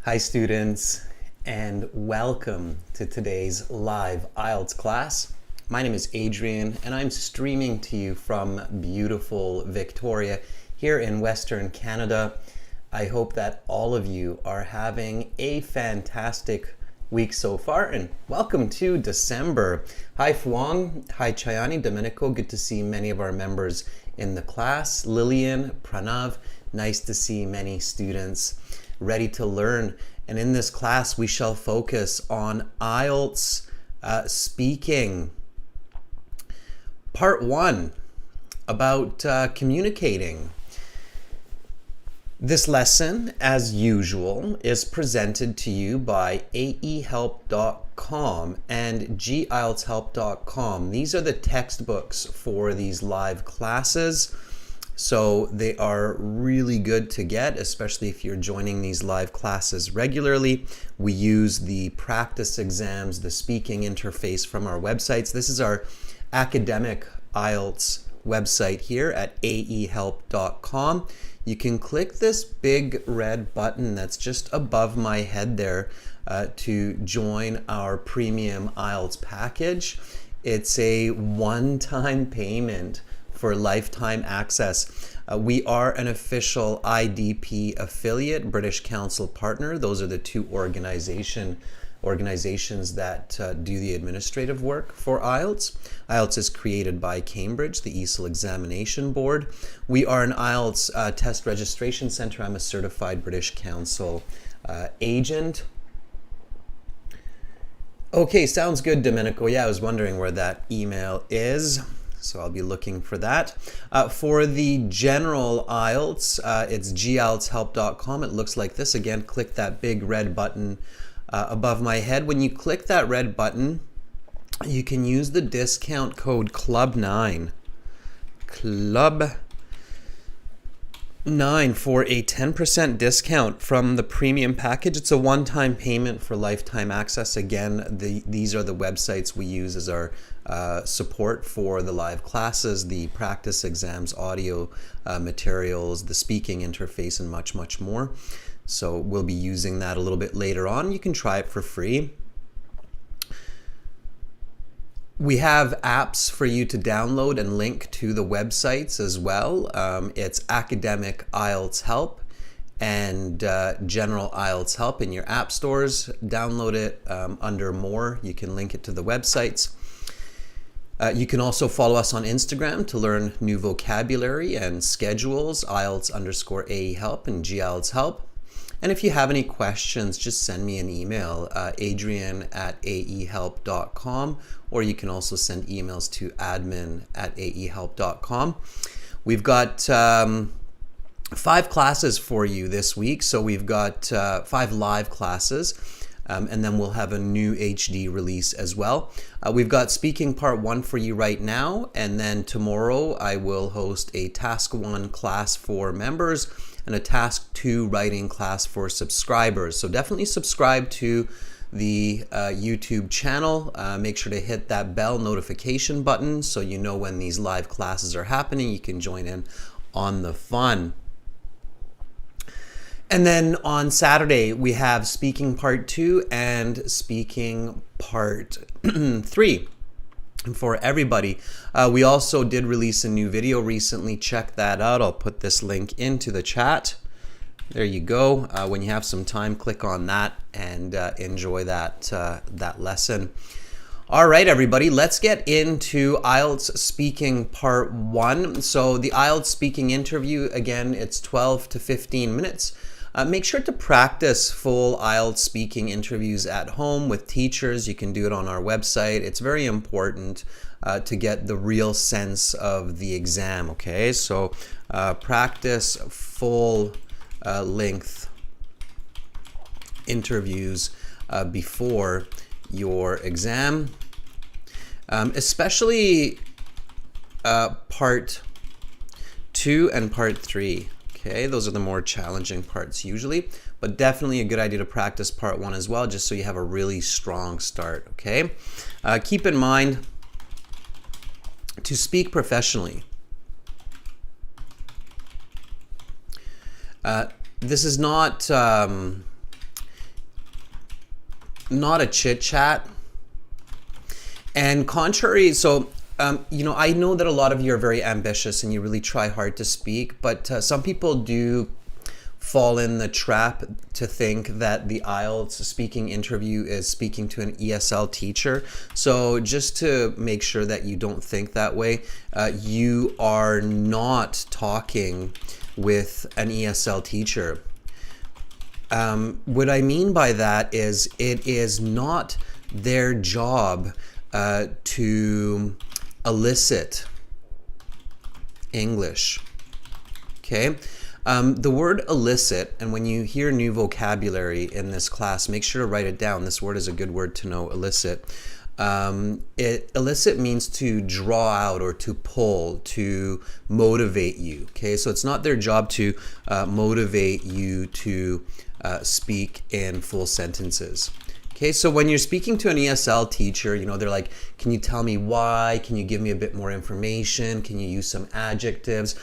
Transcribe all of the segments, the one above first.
Hi students, and welcome to today's live IELTS class. My name is Adrian and I'm streaming to you from beautiful Victoria here in Western Canada. I hope that all of you are having a fantastic week so far, and welcome to December. Hi Fuang, hi Chayani, Domenico, good to see many of our members in the class. Lillian, Pranav, nice to see many students ready to learn. And in this class, we shall focus on IELTS speaking. Part 1, about communicating. This lesson, as usual, is presented to you by aehelp.com and gieltshelp.com. These are the textbooks for these live classes. So they are really good to get, especially if you're joining these live classes regularly. We use the practice exams, the speaking interface from our websites. This is our academic IELTS website here at aehelp.com. You can click this big red button that's just above my head there to join our premium IELTS package. It's a one-time payment for lifetime access. We are an official IDP affiliate, British Council partner. Those are the two organizations that do the administrative work for IELTS. IELTS is created by Cambridge, the ESOL Examination Board. We are an IELTS test registration center. I'm a certified British Council agent. Okay, sounds good, Domenico. Yeah, I was wondering where that email is. So I'll be looking for that. For the general IELTS, it's gieltshelp.com. It looks like this. Again, click that big red button above my head. When you click that red button, you can use the discount code CLUB9. CLUB9 for a 10% discount from the premium package. It's a one-time payment for lifetime access. Again, these are the websites we use as our support for the live classes, the practice exams, audio materials, the speaking interface, and much, much more. So we'll be using that a little bit later on. You can try it for free. We have apps for you to download and link to the websites as well. It's Academic IELTS Help and General IELTS Help in your app stores. Download it under More. You can link it to the websites. You can also follow us on Instagram to learn new vocabulary and schedules, IELTS_AEHelp and GIELTS Help. And if you have any questions, just send me an email, adrian@aehelp.com, or you can also send emails to admin@aehelp.com. We've got 5 classes for you this week. So we've got 5 live classes. And then we'll have a new HD release as well. We've got speaking part 1 for you right now, and then tomorrow I will host a task 1 class for members and a task 2 writing class for subscribers. So definitely subscribe to the YouTube channel. Make sure to hit that bell notification button so you know when these live classes are happening. You can join in on the fun. And then on Saturday, we have speaking part 2 and speaking part 3 for everybody. We also did release a new video recently. Check that out. I'll put this link into the chat. There you go. When you have some time, click on that and enjoy that lesson. All right, everybody, let's get into IELTS speaking part 1. So the IELTS speaking interview, again, it's 12 to 15 minutes. Make sure to practice full IELTS speaking interviews at home with teachers. You can do it on our website. It's very important to get the real sense of the exam, okay? So practice full length interviews before your exam, especially part 2 and part 3. Okay, those are the more challenging parts usually, but definitely a good idea to practice part 1 as well, just so you have a really strong start, okay? Keep in mind to speak professionally. This is not not a chit chat. And contrary, so I know that a lot of you are very ambitious and you really try hard to speak, but some people do fall in the trap to think that the IELTS speaking interview is speaking to an ESL teacher. So just to make sure that you don't think that way, you are not talking with an ESL teacher. What I mean by that is it is not their job to elicit English. Okay? The word elicit, and when you hear new vocabulary in this class, make sure to write it down. This word is a good word to know, elicit. Elicit means to draw out or to pull, to motivate you. Okay, so it's not their job to motivate you to speak in full sentences. Okay, so when you're speaking to an ESL teacher, they're like, can you tell me why? Can you give me a bit more information? Can you use some adjectives?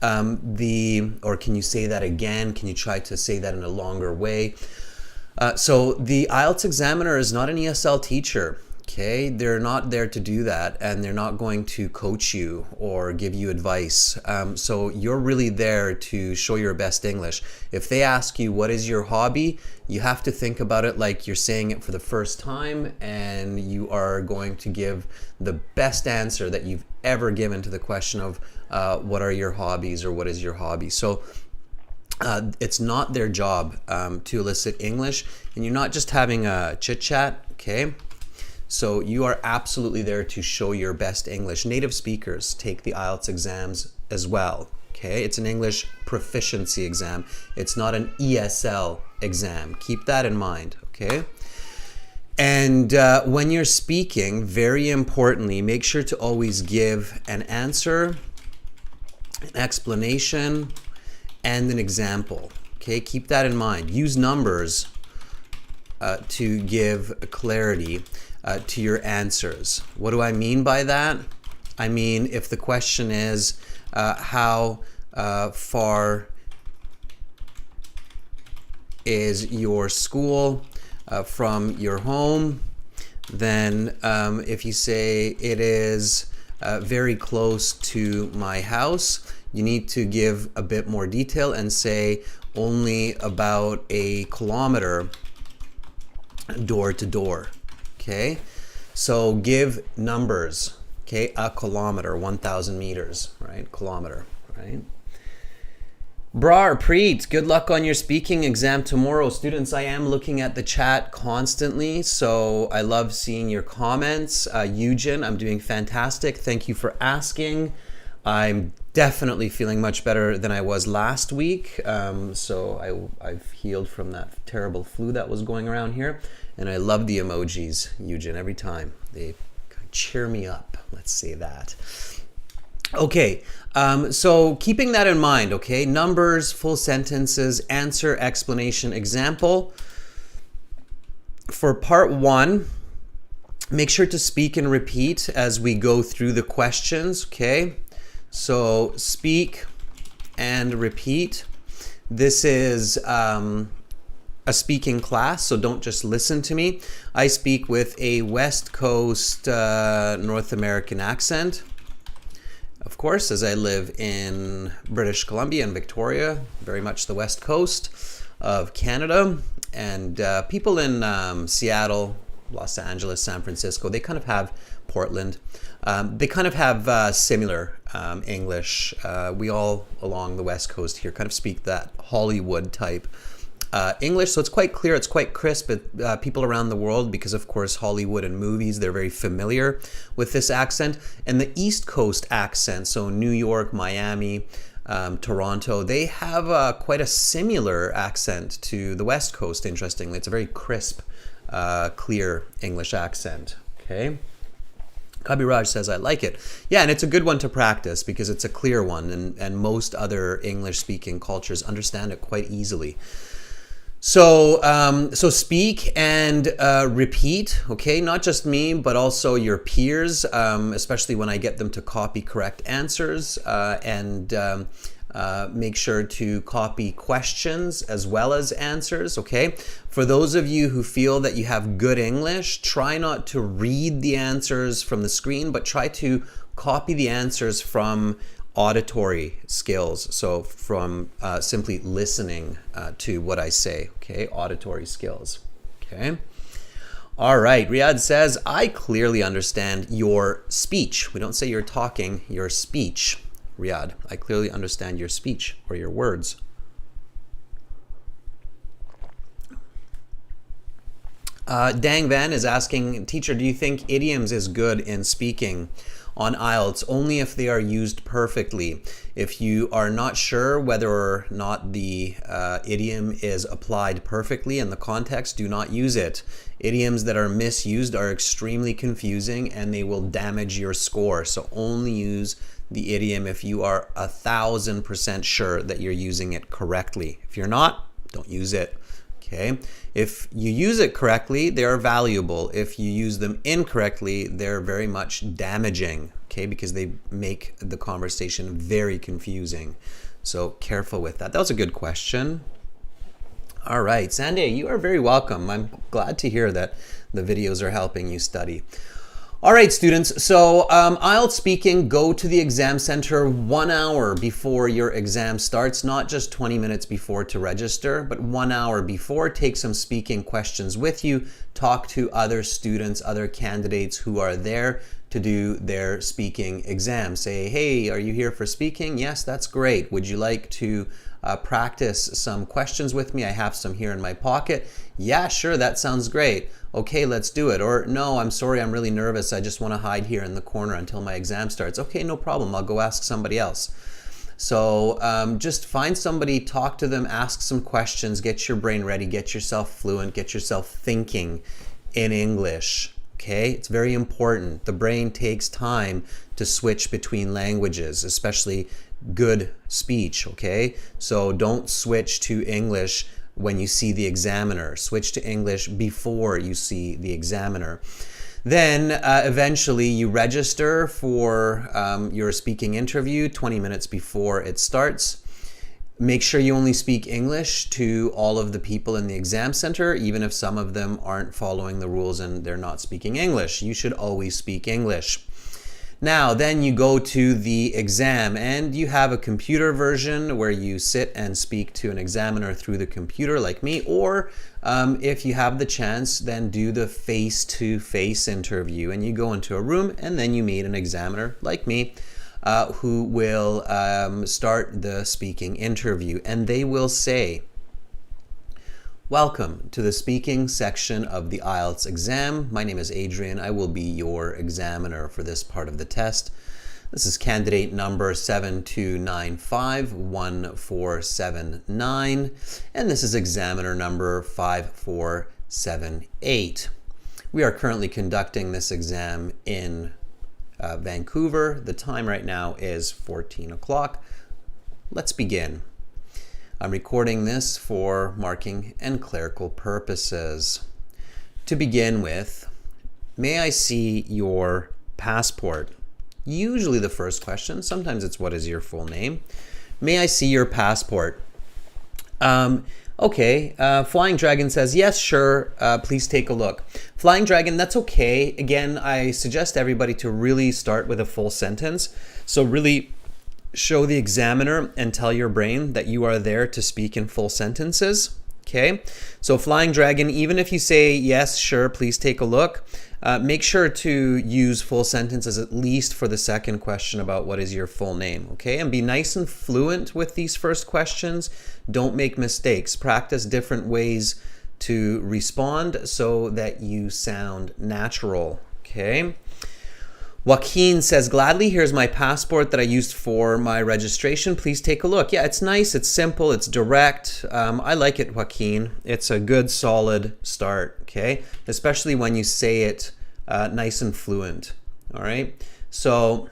Or can you say that again? Can you try to say that in a longer way? So the IELTS examiner is not an ESL teacher. Okay, they're not there to do that, and they're not going to coach you or give you advice. So you're really there to show your best English. If they ask you, what is your hobby? You have to think about it like you're saying it for the first time, and you are going to give the best answer that you've ever given to the question of what are your hobbies or what is your hobby. So it's not their job to elicit English, and you're not just having a chit chat, okay? So you are absolutely there to show your best English. Native speakers take the IELTS exams as well. Okay, it's an English proficiency exam. It's not an ESL exam. Keep that in mind, okay? And when you're speaking, very importantly, make sure to always give an answer, an explanation, and an example. Okay, keep that in mind. Use numbers to give clarity to your answers. What do I mean by that? I mean, if the question is how far is your school from your home, then if you say it is very close to my house, you need to give a bit more detail and say only about a kilometer door to door. Okay, so give numbers. Okay, a kilometer, 1,000 meters, right? Kilometer, right? Brar, Preet, good luck on your speaking exam tomorrow. Students, I am looking at the chat constantly, so I love seeing your comments. Eugen, I'm doing fantastic. Thank you for asking. I'm definitely feeling much better than I was last week. So I've healed from that terrible flu that was going around here. And I love the emojis, Eugen, every time. They cheer me up, let's say that. Okay, so keeping that in mind, okay? Numbers, full sentences, answer, explanation, example. For part one, make sure to speak and repeat as we go through the questions, okay? So speak and repeat. This is a speaking class, so don't just listen to me. I speak with a West Coast North American accent, of course, as I live in British Columbia and Victoria, very much the West Coast of Canada. And people in Seattle, Los Angeles, San Francisco, they kind of have Portland. They kind of have similar English. We all along the West Coast here kind of speak that Hollywood type English, so it's quite clear, it's quite crisp. People around the world, because of course Hollywood and movies, they're very familiar with this accent. And the East Coast accent, so New York, Miami, Toronto, they have quite a similar accent to the West Coast, interestingly. It's a very crisp, clear English accent, okay? Kabiraj says, I like it. Yeah, and it's a good one to practice because it's a clear one, and most other English-speaking cultures understand it quite easily. So speak and repeat, okay? Not just me, but also your peers, especially when I get them to copy correct answers. And make sure to copy questions as well as answers, okay? For those of you who feel that you have good English, try not to read the answers from the screen, but try to copy the answers from auditory skills. So from simply listening to what I say, okay? Auditory skills, okay? All right, Riyadh says, I clearly understand your speech. We don't say you're talking, your speech. Riyadh, I clearly understand your speech or your words. Dang Van is asking, teacher, do you think idioms is good in speaking on IELTS? Only if they are used perfectly. If you are not sure whether or not the idiom is applied perfectly in the context, do not use it. Idioms that are misused are extremely confusing and they will damage your score. So only use the idiom if you are 1,000% sure that you're using it correctly. If you're not, don't use it. Okay. If you use it correctly, they are valuable. If you use them incorrectly, they're very much damaging, okay, because they make the conversation very confusing. So careful with that. That was a good question. All right, Sandy, you are very welcome. I'm glad to hear that the videos are helping you study. All right, students, so IELTS speaking, go to the exam center 1 hour before your exam starts, not just 20 minutes before to register, but 1 hour before. Take some speaking questions with you. Talk to other students, other candidates who are there to do their speaking exam. Say, hey, are you here for speaking? Yes, that's great. Would you like to practice some questions with me? I have some here in my pocket. Yeah, sure, that sounds great. Okay, let's do it. Or no, I'm sorry, I'm really nervous. I just want to hide here in the corner until my exam starts. Okay, no problem. I'll go ask somebody else. So just find somebody, talk to them, ask some questions, get your brain ready, get yourself fluent, get yourself thinking in English. Okay, it's very important. The brain takes time to switch between languages, especially good speech, okay? So don't switch to English when you see the examiner. Switch to English before you see the examiner. Then eventually you register for your speaking interview 20 minutes before it starts. Make sure you only speak English to all of the people in the exam center, even if some of them aren't following the rules and they're not speaking English. You should always speak English. Now, then you go to the exam and you have a computer version where you sit and speak to an examiner through the computer like me, or if you have the chance, then do the face-to-face interview and you go into a room and then you meet an examiner like me who will start the speaking interview, and they will say, welcome to the speaking section of the IELTS exam. My name is Adrian. I will be your examiner for this part of the test. This is candidate number 72951479, and this is examiner number 5478. We are currently conducting this exam in Vancouver. The time right now is 14 o'clock. Let's begin. I'm recording this for marking and clerical purposes. To begin with, may I see your passport? Usually the first question, sometimes it's what is your full name? May I see your passport? Okay, Flying Dragon says, yes, sure, please take a look. Flying Dragon, that's okay. Again, I suggest everybody to really start with a full sentence. So really show the examiner and tell your brain that you are there to speak in full sentences. Okay, so Flying Dragon, even if you say, yes, sure, please take a look, make sure to use full sentences at least for the second question about what is your full name, okay? And be nice and fluent with these first questions. Don't make mistakes. Practice different ways to respond so that you sound natural, okay? Joaquin says, gladly, here's my passport that I used for my registration. Please take a look. Yeah, it's nice, it's simple, it's direct. I like it, Joaquin. It's a good, solid start, okay? Especially when you say it nice and fluent, all right? So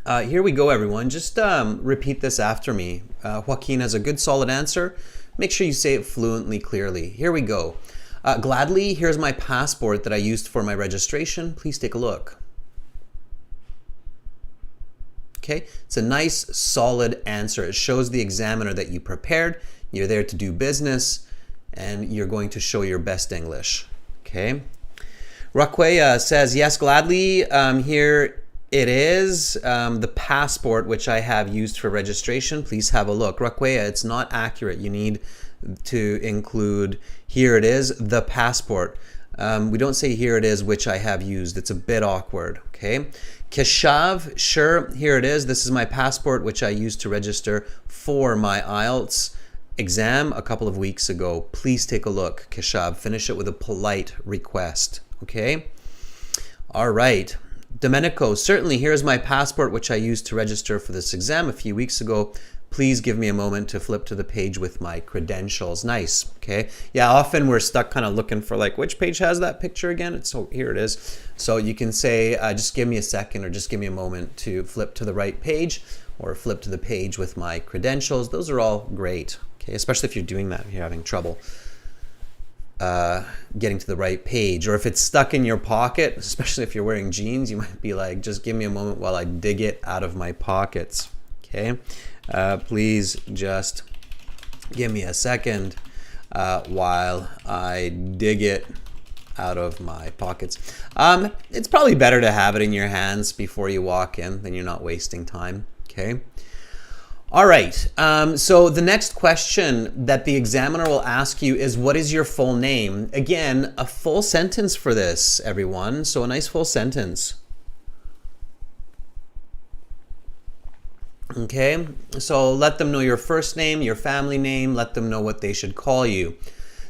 here we go, everyone. Just repeat this after me. Joaquin has a good, solid answer. Make sure you say it fluently, clearly. Here we go. Gladly, here's my passport that I used for my registration. Please take a look. Okay, it's a nice solid answer. It shows the examiner that you prepared, you're there to do business, and you're going to show your best English. Okay. Raquea says, yes, gladly. Here it is, the passport which I have used for registration. Please have a look. Raquea, it's not accurate. You need to include, here it is, the passport. We don't say here it is, which I have used. It's a bit awkward. Okay. Keshav, sure, here it is. This is my passport, which I used to register for my IELTS exam a couple of weeks ago. Please take a look, Keshav. Finish it with a polite request. Okay. All right. Domenico, certainly, here's my passport, which I used to register for this exam a few weeks ago. Please give me a moment to flip to the page with my credentials. Nice. Okay. Yeah, often we're stuck kind of looking for like, which page has that picture again? So here it is. So you can say, just give me a second, or just give me a moment to flip to the right page, or flip to the page with my credentials. Those are all great. Okay. Especially if you're doing that, if you're having trouble getting to the right page, or if it's stuck in your pocket, especially if you're wearing jeans, you might be like, just give me a moment while I dig it out of my pockets. Okay. Please just give me a second while I dig it out of my pockets. It's probably better to have it in your hands before you walk in, then you're not wasting time. Okay. All right, so the next question that the examiner will ask you is, what is your full name? Again, a full sentence for this, everyone. So a nice full sentence. Okay, so let them know your first name, your family name, let them know what they should call you.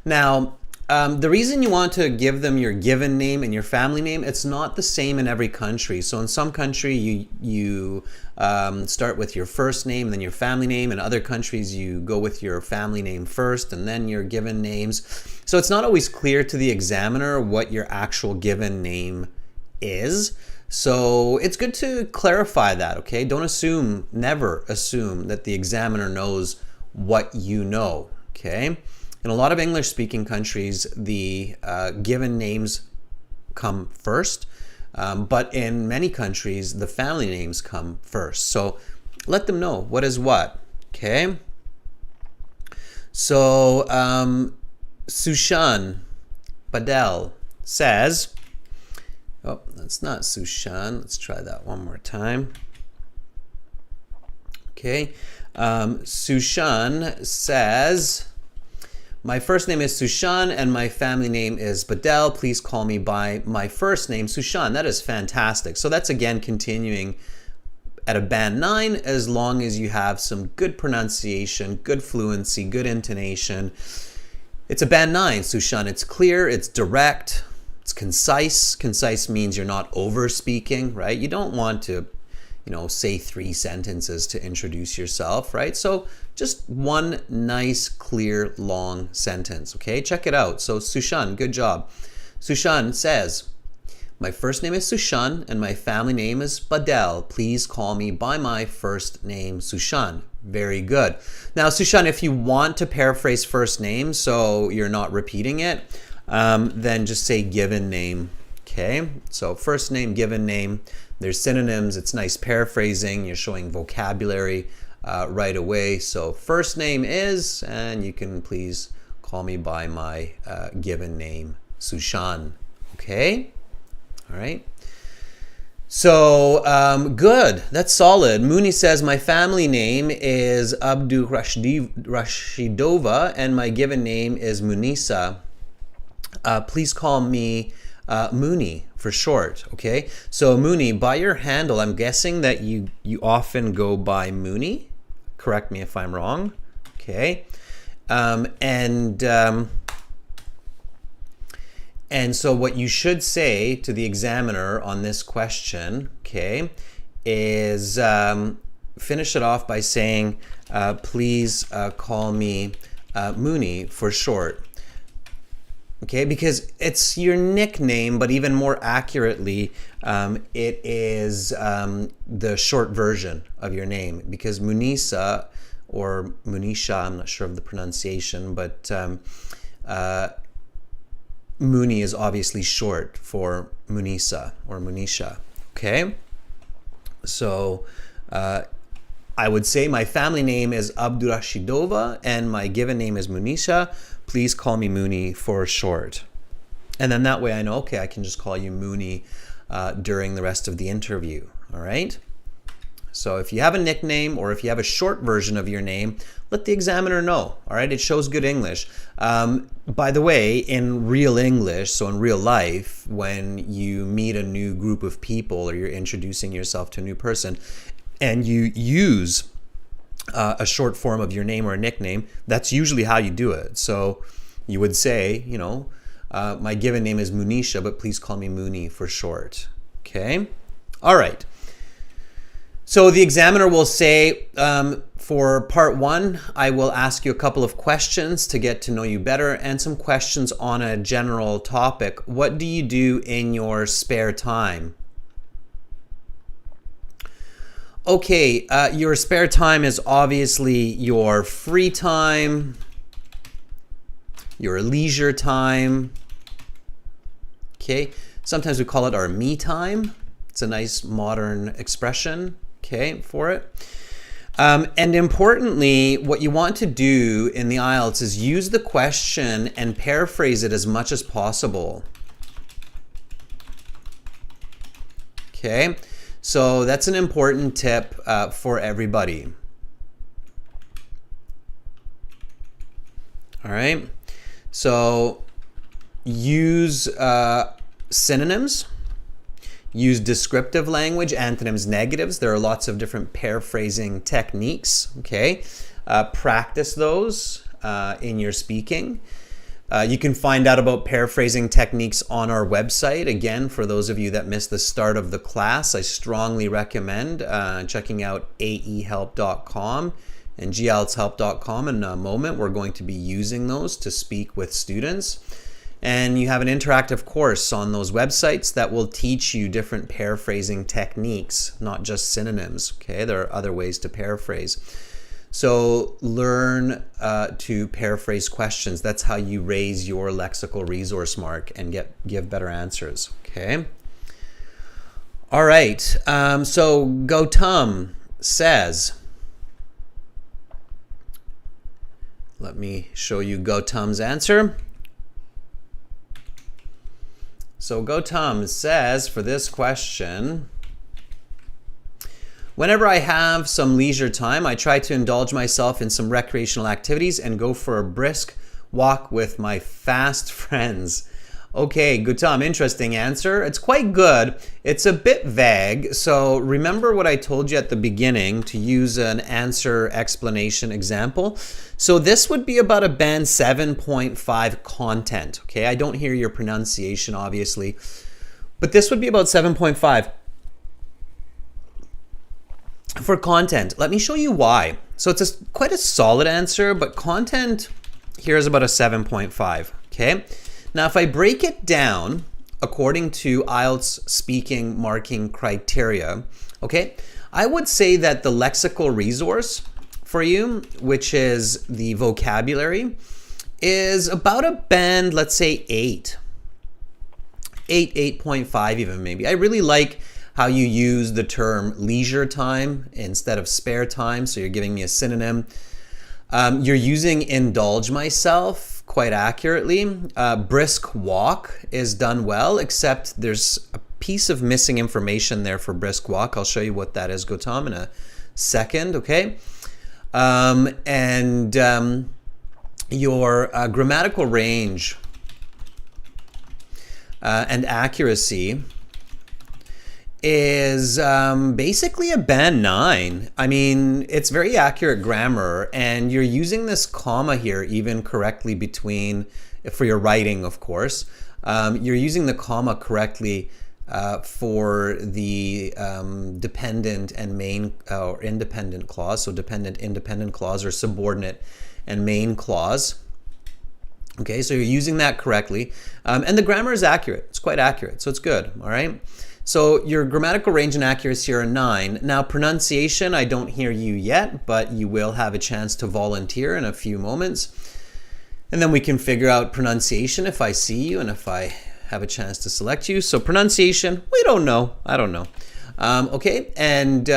Now, the reason you want to give them your given name and your family name, it's not the same in every country. So in some country, you start with your first name and then your family name. In other countries, you go with your family name first and then your given names. So it's not always clear to the examiner what your actual given name is. So it's good to clarify that, okay? Don't assume, never assume that the examiner knows what you know, okay? In a lot of English-speaking countries, the given names come first, but in many countries, the family names come first. So let them know what is what, okay? So Sushan Badel says, oh, that's not Sushan. Let's try that one more time. Okay. Sushan says, my first name is Sushan and my family name is Badel. Please call me by my first name, Sushan. That is fantastic. So that's again continuing at a band 9 as long as you have some good pronunciation, good fluency, good intonation. It's a band 9, Sushan. It's clear, it's direct, it's concise. Concise means you're not over speaking, right? You don't want to, say 3 sentences to introduce yourself, right? So just one nice, clear, long sentence, okay? Check it out. So Sushan, good job. Sushan says, my first name is Sushan and my family name is Badel. Please call me by my first name, Sushan. Very good. Now, Sushan, if you want to paraphrase first name so you're not repeating it, then just say given name, okay? So first name, given name. There's synonyms. It's nice paraphrasing. You're showing vocabulary right away. So first name is, and you can please call me by my given name, Sushan, okay? All right. So good. That's solid. Mooney says, my family name is Abdu Rashidova and my given name is Munisa. Please call me Mooney for short, okay? So Mooney, by your handle, I'm guessing that you often go by Mooney. Correct me if I'm wrong, okay? And so what you should say to the examiner on this question, okay, is finish it off by saying, please call me Mooney for short. Okay, because it's your nickname, but even more accurately, it is the short version of your name, because Munisa or Munisha, I'm not sure of the pronunciation, but Mooney is obviously short for Munisa or Munisha. Okay, so I would say my family name is Abdurashidova and my given name is Munisha. Please call me Mooney for short. And then that way I know, okay, I can just call you Mooney during the rest of the interview. All right? So if you have a nickname or if you have a short version of your name, let the examiner know. All right? It shows good English. By the way, in real English, so in real life, when you meet a new group of people or you're introducing yourself to a new person, and you use a short form of your name or a nickname, that's usually how you do it. So you would say, you know, my given name is Munisha, but please call me Mooney for short. Okay? All right. So the examiner will say, for part 1, I will ask you a couple of questions to get to know you better and some questions on a general topic. What do you do in your spare time? Okay, your spare time is obviously your free time, your leisure time. Okay, sometimes we call it our me time. It's a nice modern expression, okay, for it. And importantly, what you want to do in the IELTS is use the question and paraphrase it as much as possible. Okay. So that's an important tip for everybody. All right. So use synonyms, use descriptive language, antonyms, negatives. There are lots of different paraphrasing techniques. Okay. Practice those in your speaking. You can find out about paraphrasing techniques on our website. Again, for those of you that missed the start of the class, I strongly recommend checking out aehelp.com and gieltshelp.com. In a moment, we're going to be using those to speak with students. And you have an interactive course on those websites that will teach you different paraphrasing techniques, not just synonyms. Okay, there are other ways to paraphrase. So learn to paraphrase questions. That's how you raise your lexical resource mark and give better answers. Okay. All right. So Gautam says, let me show you Gautam's answer. So Gautam says for this question, whenever I have some leisure time, I try to indulge myself in some recreational activities and go for a brisk walk with my fast friends. Okay, Gautam, interesting answer. It's quite good. It's a bit vague. So remember what I told you at the beginning to use an answer explanation example. So this would be about a band 7.5 content. Okay, I don't hear your pronunciation, obviously, but this would be about 7.5. For content, let me show you why. So it's quite a solid answer, but content here is about a 7.5. Okay. Now, if I break it down according to IELTS speaking marking criteria, okay, I would say that the lexical resource for you, which is the vocabulary, is about a band, let's say 8.5 even maybe. I really like how you use the term leisure time instead of spare time. So you're giving me a synonym. You're using indulge myself quite accurately. Brisk walk is done well, except there's a piece of missing information there for brisk walk. I'll show you what that is, Gautam, in a second, okay? Your grammatical range and accuracy is basically a band 9. I mean, it's very accurate grammar, and you're using this comma here even correctly between, for your writing, of course. You're using the comma correctly for the dependent and main or independent clause. So dependent, independent clause, or subordinate and main clause. Okay, so you're using that correctly. And the grammar is accurate. It's quite accurate, so it's good, all right? So your grammatical range and accuracy are a 9. Now pronunciation, I don't hear you yet, but you will have a chance to volunteer in a few moments. And then we can figure out pronunciation if I see you and if I have a chance to select you. So pronunciation, we don't know. I don't know. Okay, and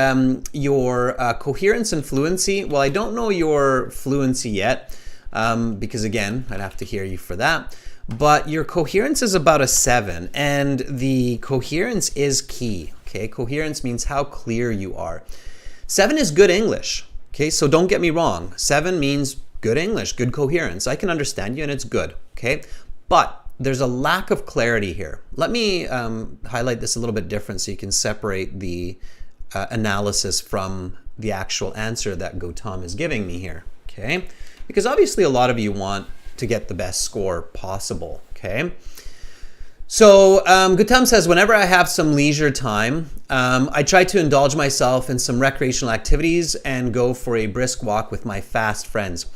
your coherence and fluency, well, I don't know your fluency yet, because again, I'd have to hear you for that. But your coherence is about a 7, and the coherence is key. Okay, coherence means how clear you are. 7 is good English. Okay, so don't get me wrong. 7 means good English, good coherence. I can understand you and it's good. Okay, but there's a lack of clarity here. Let me highlight this a little bit different so you can separate the analysis from the actual answer that Gautam is giving me here. Okay, because obviously a lot of you want to get the best score possible. Okay, so Gautam says, whenever I have some leisure time, I try to indulge myself in some recreational activities and go for a brisk walk with my fast friends.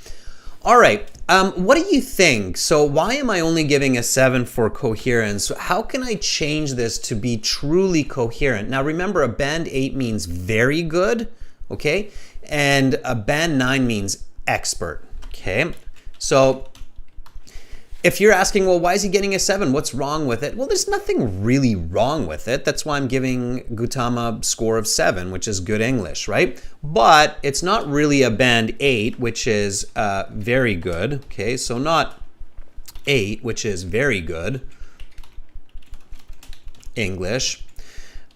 All right, what do you think? So why am I only giving a 7 for coherence? How can I change this to be truly coherent? Now remember, a band 8 means very good, okay? And a band 9 means expert, okay? So if you're asking, well, why is he getting a 7? What's wrong with it? Well, there's nothing really wrong with it. That's why I'm giving Gautam a score of 7, which is good English, right? But it's not really a band 8, which is very good. Okay, so not 8, which is very good English.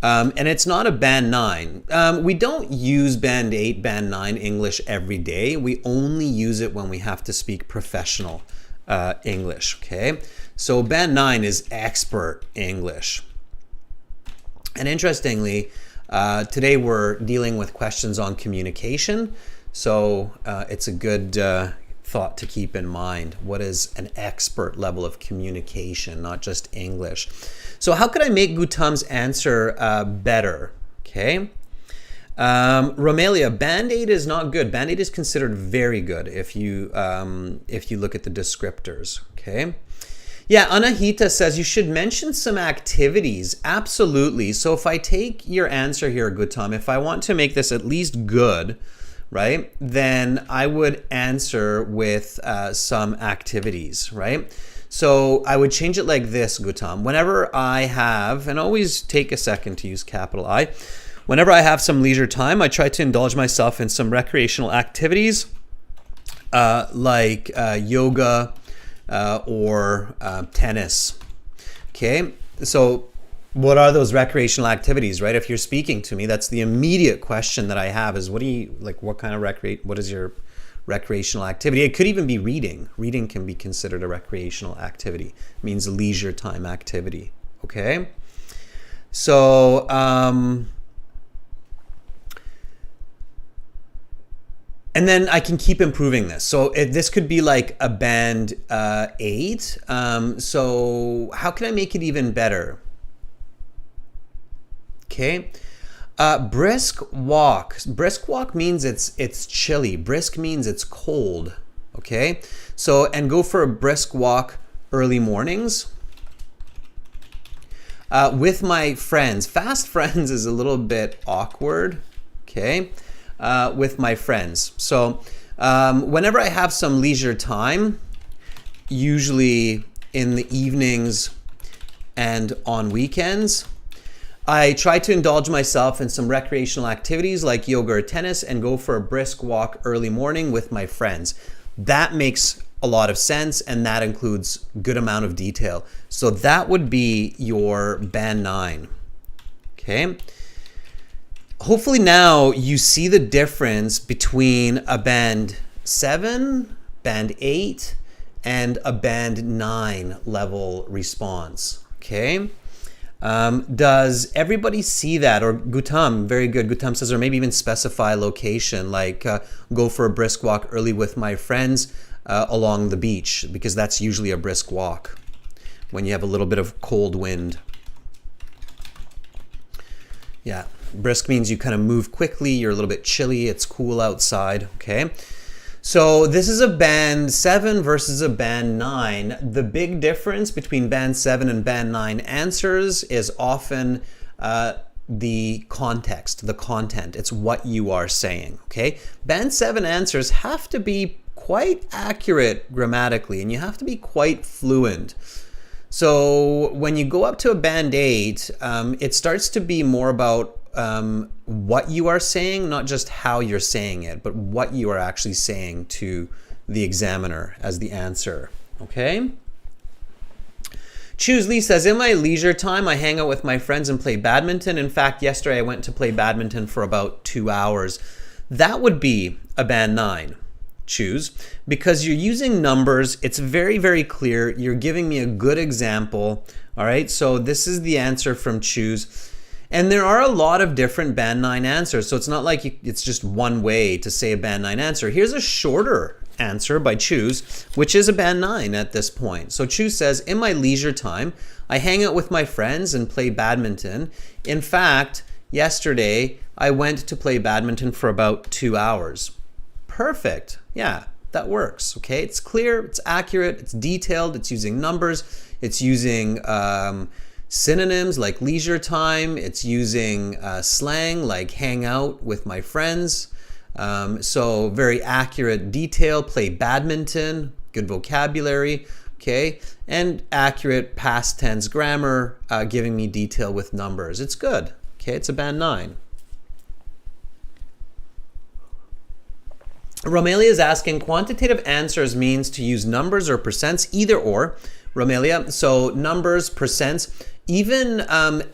And it's not a band 9. We don't use band 8, band 9 English every day. We only use it when we have to speak professional English, okay? So band 9 is expert English. And interestingly, today we're dealing with questions on communication. So it's a good thought to keep in mind. What is an expert level of communication, not just English? So how could I make Gautam's answer better? Okay. Romelia, band 8 is not good. Band 8 is considered very good if you look at the descriptors. Okay. Yeah, Anahita says you should mention some activities. Absolutely. So if I take your answer here, Gautam, if I want to make this at least good, right, then I would answer with some activities, right? So I would change it like this, Gautam. Whenever I have, and always take a second to use capital I, whenever I have some leisure time, I try to indulge myself in some recreational activities like yoga or tennis. Okay, so what are those recreational activities, right? If you're speaking to me, that's the immediate question that I have is, what do you, like, what kind of what is your recreational activity? It could even be reading. Reading can be considered a recreational activity. It means leisure time activity, okay? So, and then I can keep improving this. So this could be like a band 8. So how can I make it even better? Okay. Brisk walk. Brisk walk means it's chilly. Brisk means it's cold. Okay. So, and go for a brisk walk early mornings with my friends. Fast friends is a little bit awkward. Okay. With my friends. So whenever I have some leisure time, usually in the evenings and on weekends, I try to indulge myself in some recreational activities like yoga or tennis and go for a brisk walk early morning with my friends. That makes a lot of sense, and that includes good amount of detail. So that would be your band 9. Okay. Hopefully now you see the difference between a band 7, band 8, and a band 9 level response. Okay. Does everybody see that? Or Gautam, very good. Gautam says, or maybe even specify location, like go for a brisk walk early with my friends along the beach, because that's usually a brisk walk when you have a little bit of cold wind. Yeah, brisk means you kind of move quickly, you're a little bit chilly, it's cool outside, okay? So this is a band 7 versus a band 9. The big difference between band 7 and band 9 answers is often the context, the content. It's what you are saying, okay? Band 7 answers have to be quite accurate grammatically, and you have to be quite fluent. So when you go up to a band 8, it starts to be more about what you are saying, not just how you're saying it, but what you are actually saying to the examiner as the answer. Okay? Choose Lee says, in my leisure time, I hang out with my friends and play badminton. In fact, yesterday I went to play badminton for about 2 hours. That would be a band 9. Choose, because you're using numbers. It's very, very clear. You're giving me a good example. All right, so this is the answer from Choose. And there are a lot of different band 9 answers. So it's not like it's just one way to say a band 9 answer. Here's a shorter answer by Choose, which is a band 9 at this point. So Choose says, in my leisure time, I hang out with my friends and play badminton. In fact, yesterday I went to play badminton for about 2 hours. Perfect. Yeah, that works. Okay, it's clear, it's accurate, it's detailed, it's using numbers, it's using synonyms like leisure time, it's using slang like hang out with my friends. So very accurate detail, play badminton, good vocabulary, okay, and accurate past tense grammar, giving me detail with numbers. It's good, okay, it's a band 9. Romelia is asking, quantitative answers means to use numbers or percents, either or, Romelia. So numbers, percents, even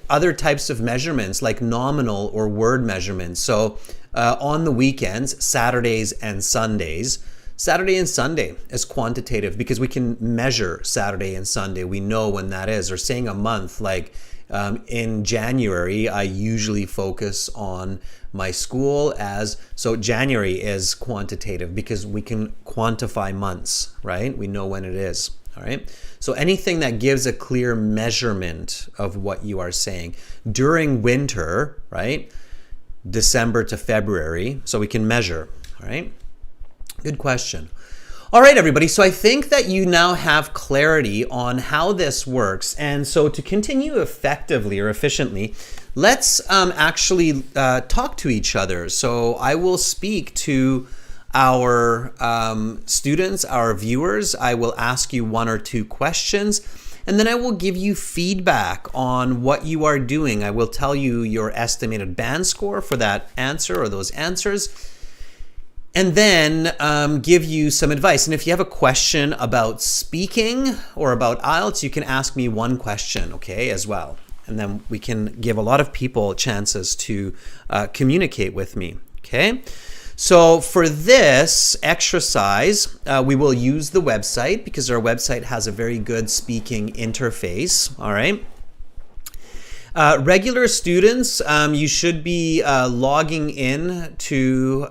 other types of measurements like nominal or word measurements. So on the weekends, Saturdays and Sundays, Saturday and Sunday is quantitative because we can measure Saturday and Sunday. We know when that is. Or saying a month, like in January, I usually focus on my school so January is quantitative because we can quantify months, right? We know when it is, all right? So anything that gives a clear measurement of what you are saying. During winter, right? December to February, so we can measure, all right? Good question. All right, everybody, so I think that you now have clarity on how this works. And so to continue effectively or efficiently, let's actually talk to each other. So I will speak to our students, our viewers. I will ask you 1 or 2 questions, and then I will give you feedback on what you are doing. I will tell you your estimated band score for that answer or those answers, and then give you some advice. And if you have a question about speaking or about IELTS, you can ask me 1 question, okay, as well. And then we can give a lot of people chances to communicate with me, okay? So for this exercise, we will use the website because our website has a very good speaking interface, all right? Regular students, you should be logging in to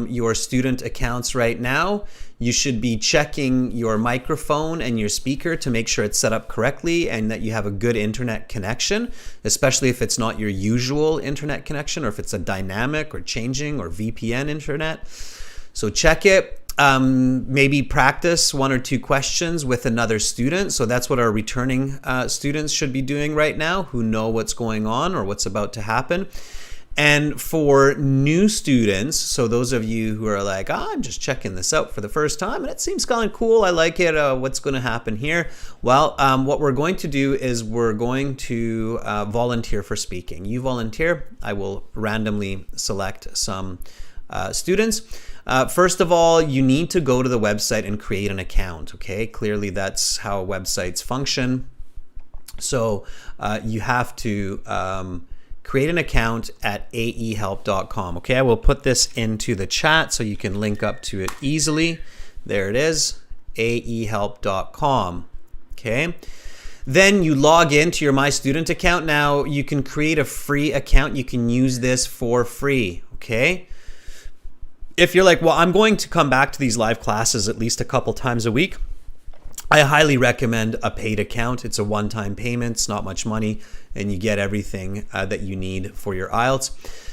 your student accounts right now. You should be checking your microphone and your speaker to make sure it's set up correctly and that you have a good internet connection, especially if it's not your usual internet connection or if it's a dynamic or changing or VPN internet. So check it. Maybe practice 1 or 2 questions with another student. So that's what our returning students should be doing right now who know what's going on or what's about to happen. And for new students, so those of you who are like, I'm just checking this out for the first time and it seems kind of cool, I like it, what's going to happen here? Well, what we're going to do is we're going to volunteer for speaking. You volunteer, I will randomly select some students. First of all, you need to go to the website and create an account, okay? Clearly that's how websites function. So you have to create an account at aehelp.com. Okay, I will put this into the chat so you can link up to it easily. There it is, aehelp.com. Okay, then you log into your My Student account. Now you can create a free account. You can use this for free. Okay, if you're like, well, I'm going to come back to these live classes at least a couple times a week, I highly recommend a paid account. It's a one-time payment, it's not much money, and you get everything that you need for your IELTS.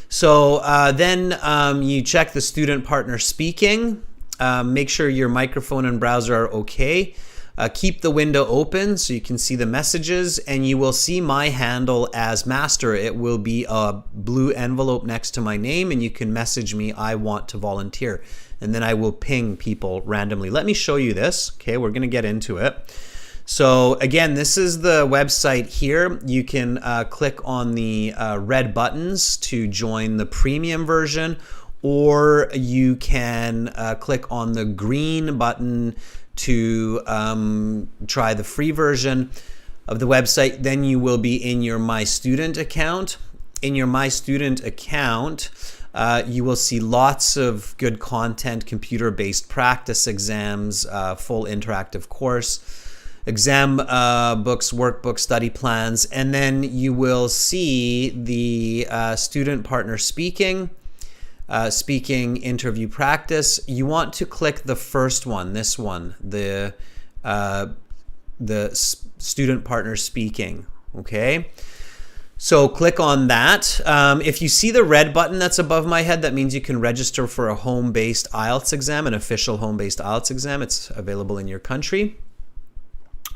So then you check the student partner speaking. Make sure your microphone and browser are okay. Keep the window open so you can see the messages, and you will see my handle as master. It will be a blue envelope next to my name, and you can message me, I want to volunteer. And then I will ping people randomly. Let me show you this. Okay, we're going to get into it. So again, this is the website here. You can click on the red buttons to join the premium version, or you can click on the green button to try the free version of the website. Then you will be in your My Student account. In your My Student account, you will see lots of good content, computer-based practice exams, full interactive course, exam books, workbooks, study plans, and then you will see the student partner speaking interview practice. You want to click the first one, this one, the student partner speaking, okay? So click on that. If you see the red button that's above my head, that means you can register for a home-based IELTS exam, an official home-based IELTS exam. It's available in your country.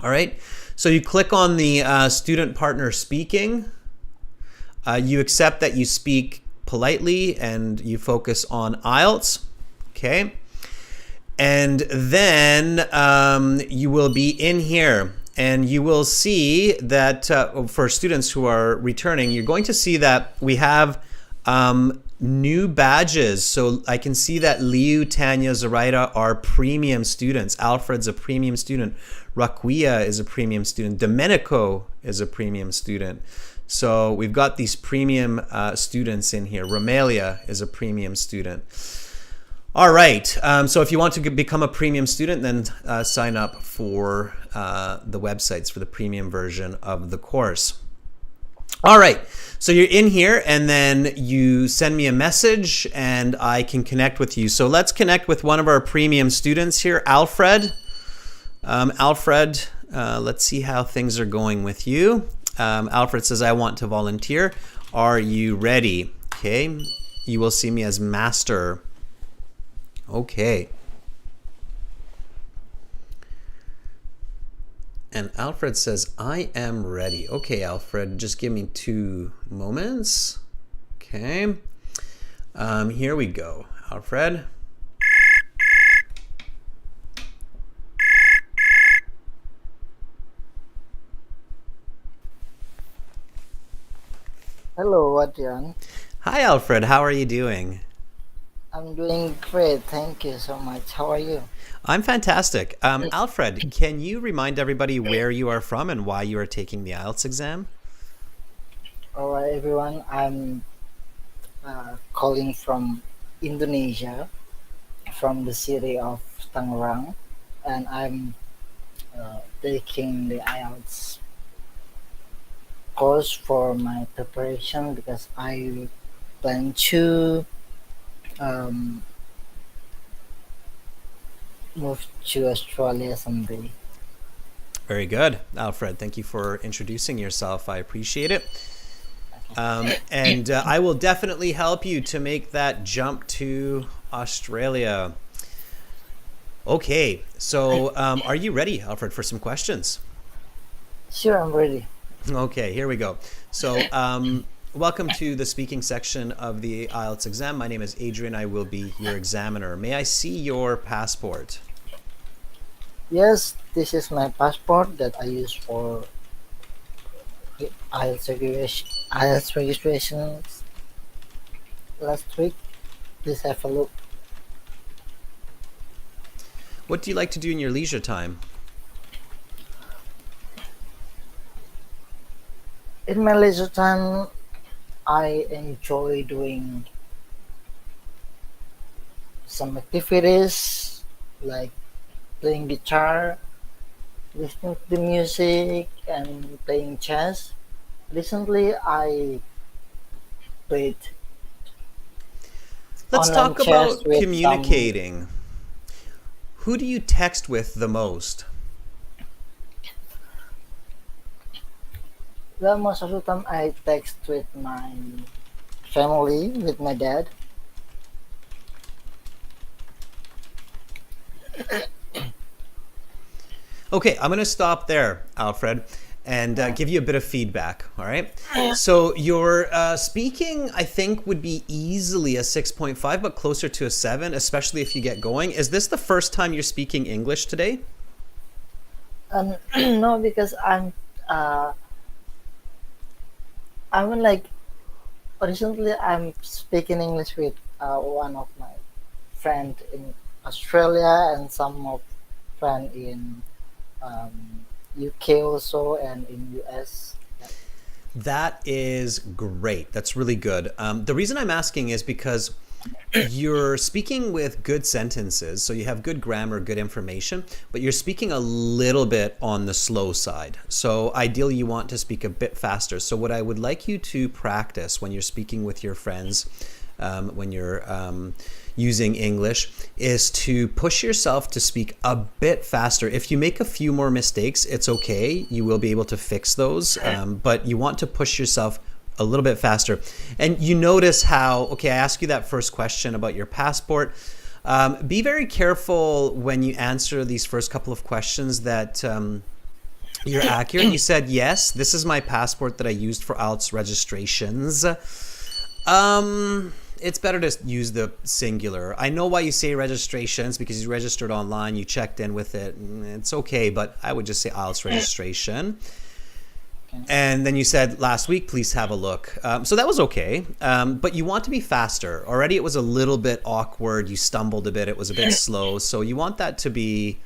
All right, so you click on the student partner speaking. You accept that you speak politely and you focus on IELTS, okay? And then you will be in here and you will see that for students who are returning, you're going to see that we have new badges. So I can see that Liu, Tanya, Zoraida are premium students. Alfred's a premium student. Raquia is a premium student. Domenico is a premium student. So we've got these premium students in here. Romelia is a premium student. All right, so if you want to become a premium student, then sign up for the websites for the premium version of the course. All right, so you're in here and then you send me a message and I can connect with you. So let's connect with one of our premium students here, Alfred. Alfred, let's see how things are going with you. Alfred says, I want to volunteer. Are you ready? Okay, you will see me as master. Okay. And Alfred says, I am ready. Okay, Alfred, just give me 2 moments. Okay. Here we go. Alfred. Hello, Adrian. Hi, Alfred. How are you doing? I'm doing great. Thank you so much. How are you? I'm fantastic. Alfred, can you remind everybody where you are from and why you are taking the IELTS exam? All right, everyone. I'm calling from Indonesia, from the city of Tangerang, and I'm taking the IELTS course for my preparation because I plan to move to Australia someday. Very good, Alfred. Thank you for introducing yourself. I appreciate it. And I will definitely help you to make that jump to Australia. Okay, so are you ready, Alfred, for some questions? Sure, I'm ready. Okay, here we go. So welcome to the speaking section of the IELTS exam. My name is Adrian. I will be your examiner. May I see your passport? Yes, this is my passport that I use for IELTS registration last week. Please have a look. What do you like to do in your leisure time? In my leisure time, I enjoy doing some activities like playing guitar, listening to the music, and playing chess. Recently, I played Let's online talk chess about with communicating. Who do you text with the most? Well, most of the time I text with my family, with my dad. Okay, I'm going to stop there, Alfred, and give you a bit of feedback, all right? So your speaking, I think, would be easily a 6.5, but closer to a 7, especially if you get going. Is this the first time you're speaking English today? No, because uh, I'm like recently I'm speaking English with one of my friend in Australia and some of friend in UK also and in US. Yeah. That is great. That's really good. The reason I'm asking is because you're speaking with good sentences, so you have good grammar, good information, but you're speaking a little bit on the slow side. So ideally, you want to speak a bit faster. So what I would like you to practice when you're speaking with your friends, when you're using English, is to push yourself to speak a bit faster. If you make a few more mistakes, it's okay. You will be able to fix those, but you want to push yourself a little bit faster. And you notice how, okay, I asked you that first question about your passport. Be very careful when you answer these first couple of questions that you're accurate. You said, yes, this is my passport that I used for IELTS registrations. It's better to use the singular. I know why you say registrations, because you registered online, you checked in with it, and it's okay, but I would just say IELTS registration. And then you said last week, please have a look. So that was okay. But you want to be faster. Already it was a little bit awkward. You stumbled a bit. It was a bit slow. So you want that to be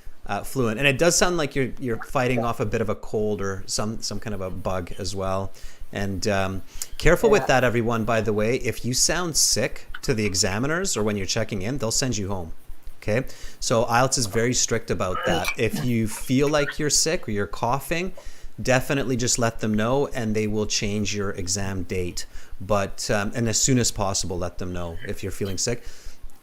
fluent. And it does sound like you're fighting off a bit of a cold or some kind of a bug as well. And careful with that, everyone, by the way. If you sound sick to the examiners or when you're checking in, they'll send you home. Okay? So IELTS is very strict about that. If you feel like you're sick or you're coughing, definitely just let them know and they will change your exam date. But and as soon as possible, let them know if you're feeling sick.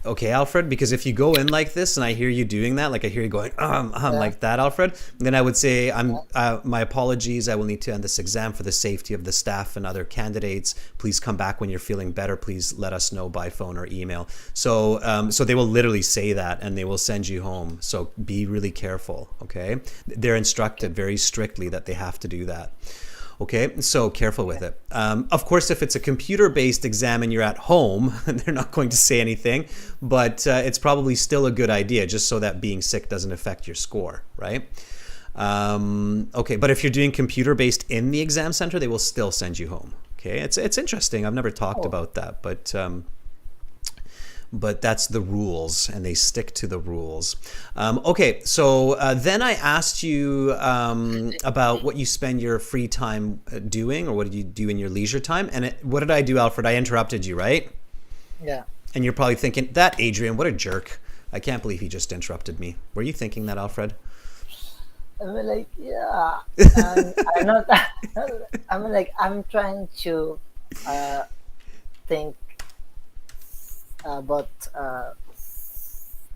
Okay, Alfred, because if you go in like this and I hear you doing that, like I hear you going like that, Alfred, then I would say my apologies. I will need to end this exam for the safety of the staff and other candidates. Please come back when you're feeling better. Please let us know by phone or email. So so they will literally say that and they will send you home. So be really careful. Okay, they're instructed very strictly that they have to do that. Okay, so careful with it. Of course, if it's a computer-based exam and you're at home, they're not going to say anything, but it's probably still a good idea just so that being sick doesn't affect your score, right? Okay, but if you're doing computer-based in the exam center, they will still send you home. Okay, it's interesting. I've never talked about that, but that's the rules and they stick to the rules. Okay, so then I asked you about what you spend your free time doing, or what did you do in your leisure time? And what did I do, Alfred? I interrupted you, right? Yeah. And you're probably thinking, that Adrian, what a jerk. I can't believe he just interrupted me. Were you thinking that, Alfred? I'm like, yeah. I'm not. I'm like, I'm trying to think about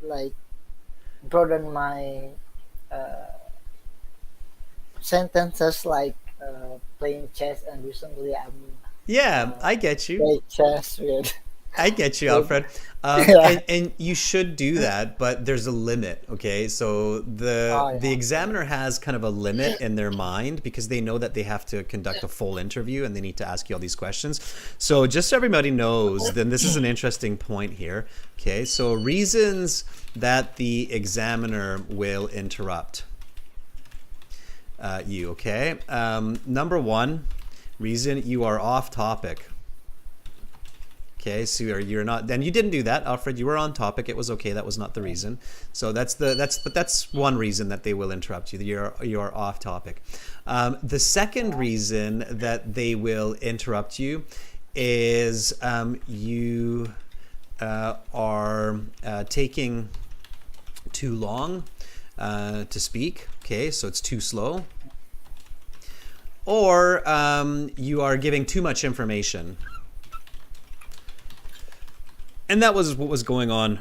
like broaden my sentences, like playing chess. And recently, I'm Yeah, I get you. playing chess with. I get you, with Alfred. yeah. And you should do that, but there's a limit, okay? So the Yeah. examiner has kind of a limit in their mind because they know that they have to conduct a full interview and they need to ask you all these questions. So just so everybody knows, then this is an interesting point here, okay? So reasons that the examiner will interrupt you, okay? Number one, reason you are off topic. Okay, so you're not, and you didn't do that, Alfred. You were on topic. It was okay. That was not the reason. So that's one reason that they will interrupt you. You're off topic. The second reason that they will interrupt you is you are taking too long to speak. Okay, so it's too slow, or you are giving too much information. And that was what was going on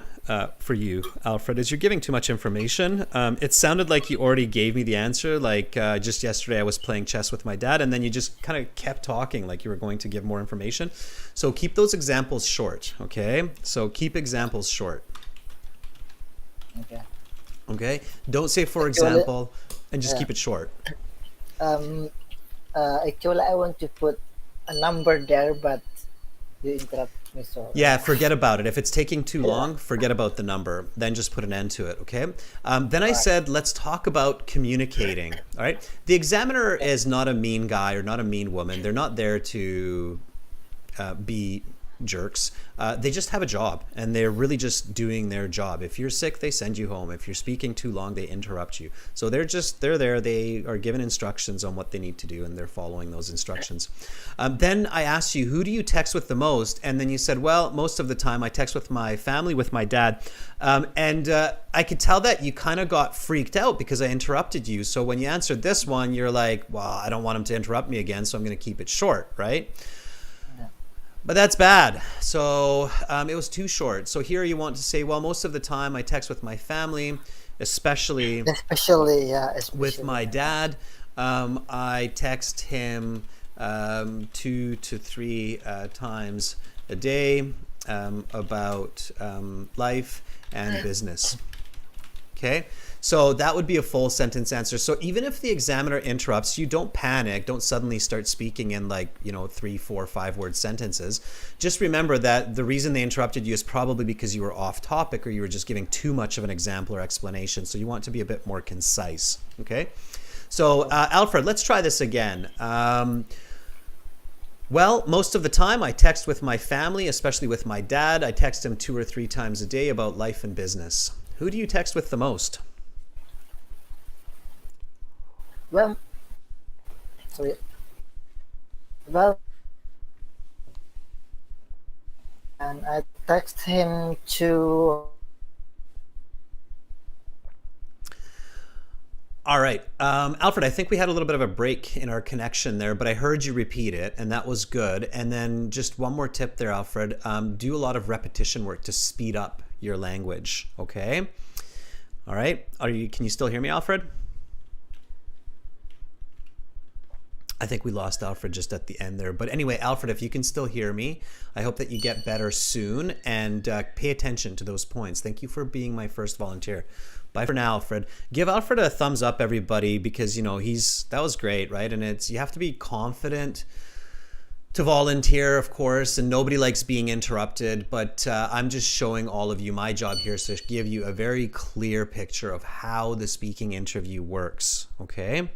for you, Alfred, is you're giving too much information. It sounded like you already gave me the answer. Like just yesterday I was playing chess with my dad, and then you just kind of kept talking like you were going to give more information. So keep those examples short, okay? So keep examples short. Okay. Okay? Don't say, for Actually, example, and just yeah. keep it short. Actually, I want to put a number there, but you interrupt Mr. Yeah, forget about it. If it's taking too long, forget about the number. Then just put an end to it, okay? Then I Right. said, let's talk about communicating, all right? The examiner is not a mean guy or not a mean woman. They're not there to be jerks. They just have a job, and they're really just doing their job. If you're sick, they send you home. If you're speaking too long, they interrupt you. So they're there. They are given instructions on what they need to do, and they're following those instructions. Then I asked you, who do you text with the most? And then you said, well, most of the time I text with my family, with my dad. And I could tell that you kind of got freaked out because I interrupted you. So when you answered this one, you're like, well, I don't want him to interrupt me again, so I'm going to keep it short, right? But that's bad. So it was too short. So here you want to say, well, most of the time I text with my family, especially Especially, yeah, with especially. my dad. I text him 2 to 3 times a day about life and business. Okay, so that would be a full sentence answer. So even if the examiner interrupts you, don't panic. Don't suddenly start speaking in 3, 4, 5 word sentences. Just remember that the reason they interrupted you is probably because you were off topic or you were just giving too much of an example or explanation. So you want to be a bit more concise. Okay, so Alfred, let's try this again. Well, most of the time I text with my family, especially with my dad. I text him 2 or 3 times a day about life and business. Who do you text with the most? Well, sorry. Well, and I text him to. All right. Alfred, I think we had a little bit of a break in our connection there, but I heard you repeat it, and that was good. And then just one more tip there, Alfred. Do a lot of repetition work to speed up your language, okay? All right. Can you still hear me, Alfred? I think we lost Alfred just at the end there. But anyway, Alfred, if you can still hear me, I hope that you get better soon and pay attention to those points. Thank you for being my first volunteer. Bye for now, Alfred. Give Alfred a thumbs up, everybody, because that was great, right? And you have to be confident to volunteer, of course, and nobody likes being interrupted, but I'm just showing all of you, my job here is to give you a very clear picture of how the speaking interview works, okay?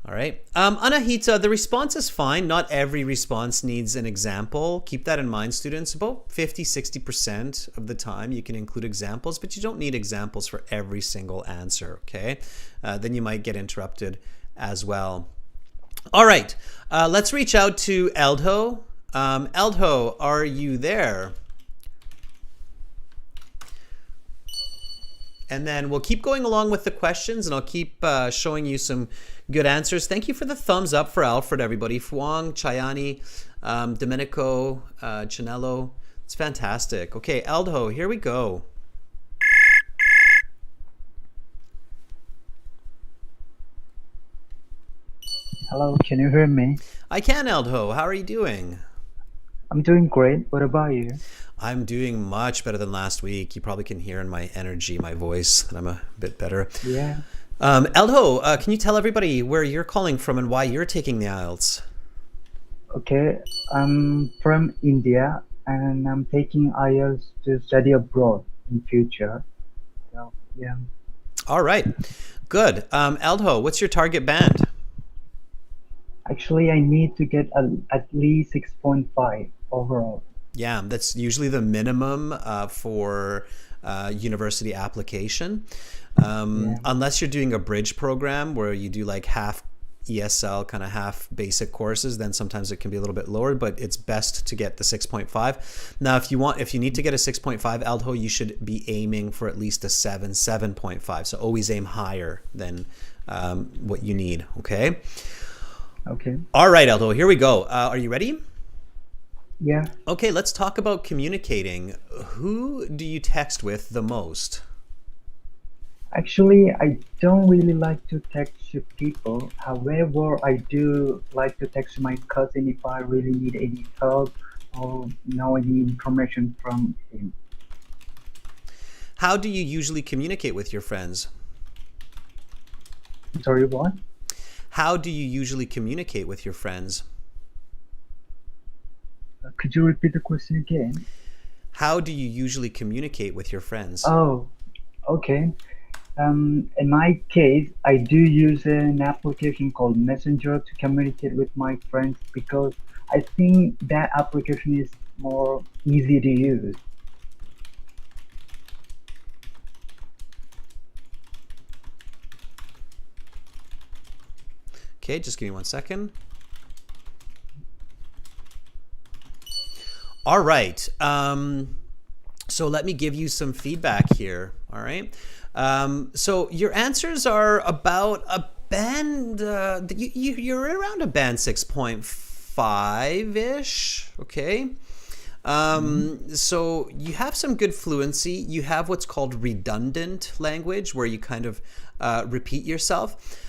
All right. Anahita, the response is fine. Not every response needs an example. Keep that in mind, students. About 50-60% of the time you can include examples, but you don't need examples for every single answer, okay? Then you might get interrupted as well. All right. Let's reach out to Eldho. Eldho, are you there? And then we'll keep going along with the questions, and I'll keep showing you some good answers. Thank you for the thumbs up for Alfred, everybody. Fuang, Chayani, Domenico, Chanello. It's fantastic. Okay, Eldho, here we go. Hello, can you hear me? I can, Eldho. How are you doing? I'm doing great. What about you? I'm doing much better than last week. You probably can hear in my energy, my voice, that I'm a bit better. Yeah. Eldho, can you tell everybody where you're calling from and why you're taking the IELTS? Okay, I'm from India and I'm taking IELTS to study abroad in future. So, yeah. All right, good. Eldho, what's your target band? Actually, I need to get at least 6.5 overall. Yeah, that's usually the minimum for university application. Unless you're doing a bridge program where you do like half ESL, kind of half basic courses, then sometimes it can be a little bit lower, but it's best to get the 6.5. Now, if you need to get a 6.5, Eldho, you should be aiming for at least a 7.5. So always aim higher than what you need, okay? Okay. All right, Eldho, here we go. Are you ready? Yeah. Okay, let's talk about communicating. Who do you text with the most? Actually, I don't really like to text to people. However, I do like to text my cousin if I really need any help or know any information from him. How do you usually communicate with your friends? Sorry, what? How do you usually communicate with your friends? Could you repeat the question again? How do you usually communicate with your friends? Oh, okay. In my case, I do use an application called Messenger to communicate with my friends because I think that application is more easy to use. Okay, just give me 1 second. All right. So let me give you some feedback here. All right. So your answers are about a band. You're around a band 6.5-ish. Okay. So you have some good fluency. You have what's called redundant language, where you kind of repeat yourself.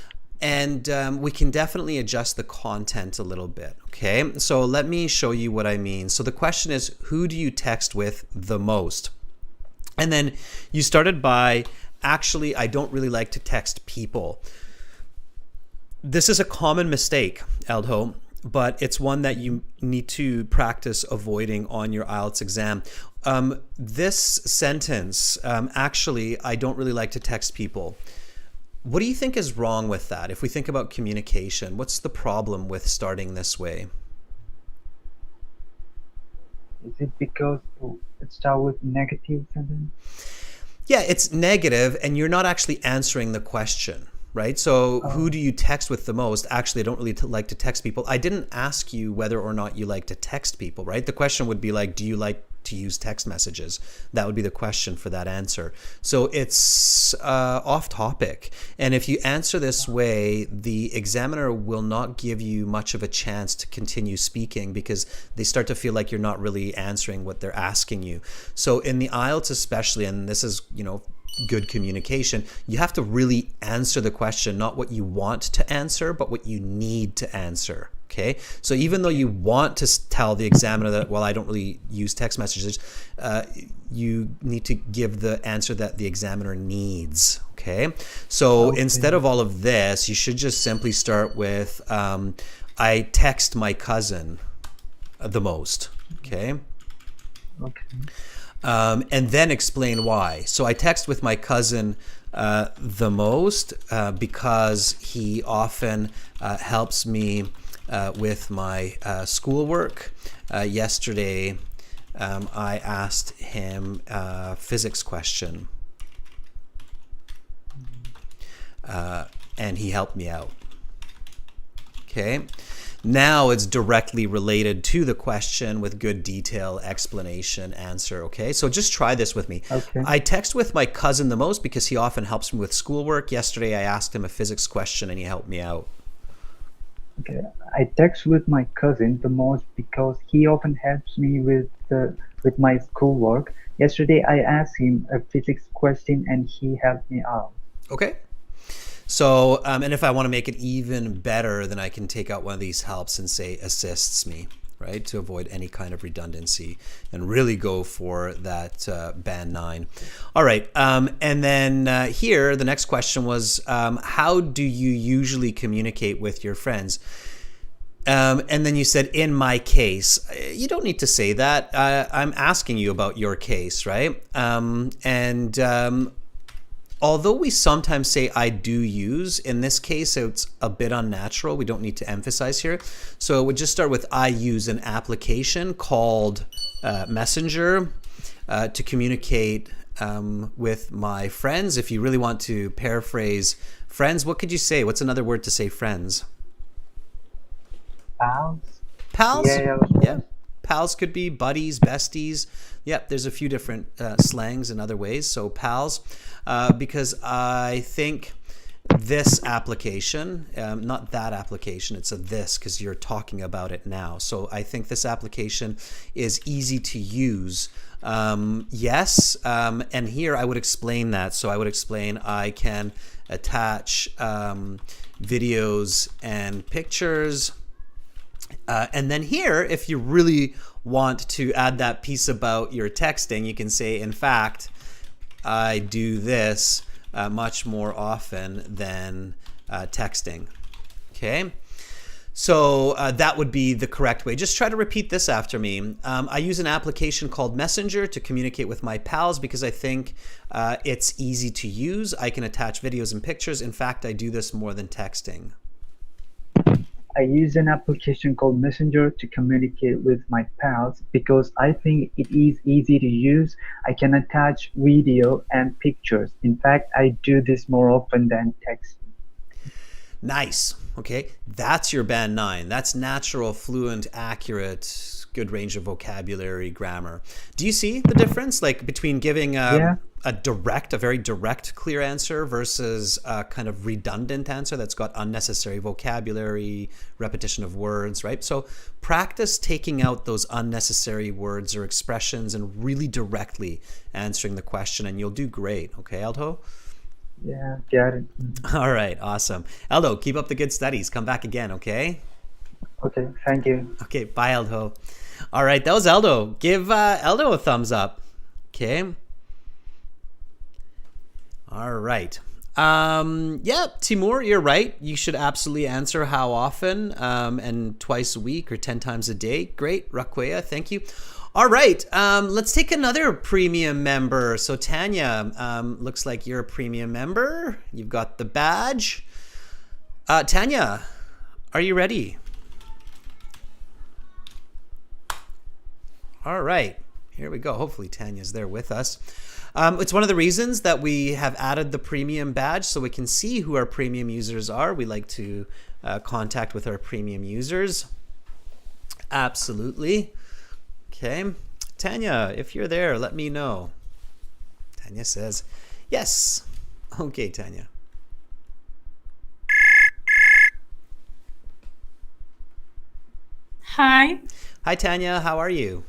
And we can definitely adjust the content a little bit, okay? So let me show you what I mean. So the question is, who do you text with the most? And then you started by, actually, I don't really like to text people. This is a common mistake, Eldho, but it's one that you need to practice avoiding on your IELTS exam. This sentence, actually, I don't really like to text people. What do you think is wrong with that? If we think about communication, what's the problem with starting this way? Is it because it starts with negative sentence? Yeah, it's negative, and you're not actually answering the question, right? So who do you text with the most? Actually, I don't really like to text people. I didn't ask you whether or not you like to text people, right? The question would be like, do you like to use text messages? That would be the question for that answer. So it's off topic. And if you answer this way, the examiner will not give you much of a chance to continue speaking because they start to feel like you're not really answering what they're asking you. So in the IELTS especially, and this is, good communication, you have to really answer the question, not what you want to answer, but what you need to answer. Okay, so even though you want to tell the examiner that, well, I don't really use text messages, you need to give the answer that the examiner needs. Okay, so instead of all of this, you should just simply start with, I text my cousin the most. Okay. And then explain why. So I text with my cousin the most because he often helps me with my schoolwork. Yesterday, I asked him a physics question, and he helped me out. Okay. Now it's directly related to the question with good detail, explanation, answer. Okay, so just try this with me. Okay. I text with my cousin the most because he often helps me with schoolwork. Yesterday I asked him a physics question and he helped me out. Okay, I text with my cousin the most because he often helps me with my schoolwork. Yesterday I asked him a physics question and he helped me out. Okay. So, and if I want to make it even better, then I can take out one of these helps and say assists me, right? To avoid any kind of redundancy and really go for that band 9. All right. And then here, the next question was, how do you usually communicate with your friends? And then you said, in my case. You don't need to say that. I'm asking you about your case, right? Although we sometimes say I do use, in this case it's a bit unnatural. We don't need to emphasize here. So it would just start with I use an application called Messenger to communicate with my friends. If you really want to paraphrase friends, what could you say? What's another word to say friends? Pals? Pals? Yeah. Pals could be buddies, besties. Yep, there's a few different slangs in other ways. So pals, because I think this application, not that application, it's a this because you're talking about it now. So I think this application is easy to use. Yes, and here I would explain that. So I would explain I can attach videos and pictures. And then here, if you really want to add that piece about your texting, you can say, in fact, I do this much more often than texting. Okay. So that would be the correct way. Just try to repeat this after me. I use an application called Messenger to communicate with my pals because I think it's easy to use. I can attach videos and pictures. In fact, I do this more than texting. I use an application called Messenger to communicate with my pals because I think it is easy to use. I can attach video and pictures. In fact, I do this more often than texting. Nice. Okay, that's your band 9. That's natural, fluent, accurate, good range of vocabulary, grammar. Do you see the difference, like between giving a very direct, clear answer versus a kind of redundant answer that's got unnecessary vocabulary, repetition of words, right? So practice taking out those unnecessary words or expressions and really directly answering the question, and you'll do great. Okay, Aldo? Yeah, got it. All right, awesome. Aldo, keep up the good studies. Come back again, okay? Okay, thank you. Okay, bye, Aldo. All right, that was Aldo. Give Aldo a thumbs up. Okay. All right. Yeah, Timur, you're right. You should absolutely answer how often, and twice a week or 10 times a day. Great, Raquea, thank you. All right, let's take another premium member. So Tanya, looks like you're a premium member. You've got the badge. Tanya, are you ready? All right, here we go. Hopefully Tanya's there with us. It's one of the reasons that we have added the premium badge so we can see who our premium users are. We like to contact with our premium users. Absolutely. Okay, Tanya, if you're there, let me know. Tanya says, yes. Okay, Tanya. Hi. Hi, Tanya. How are you?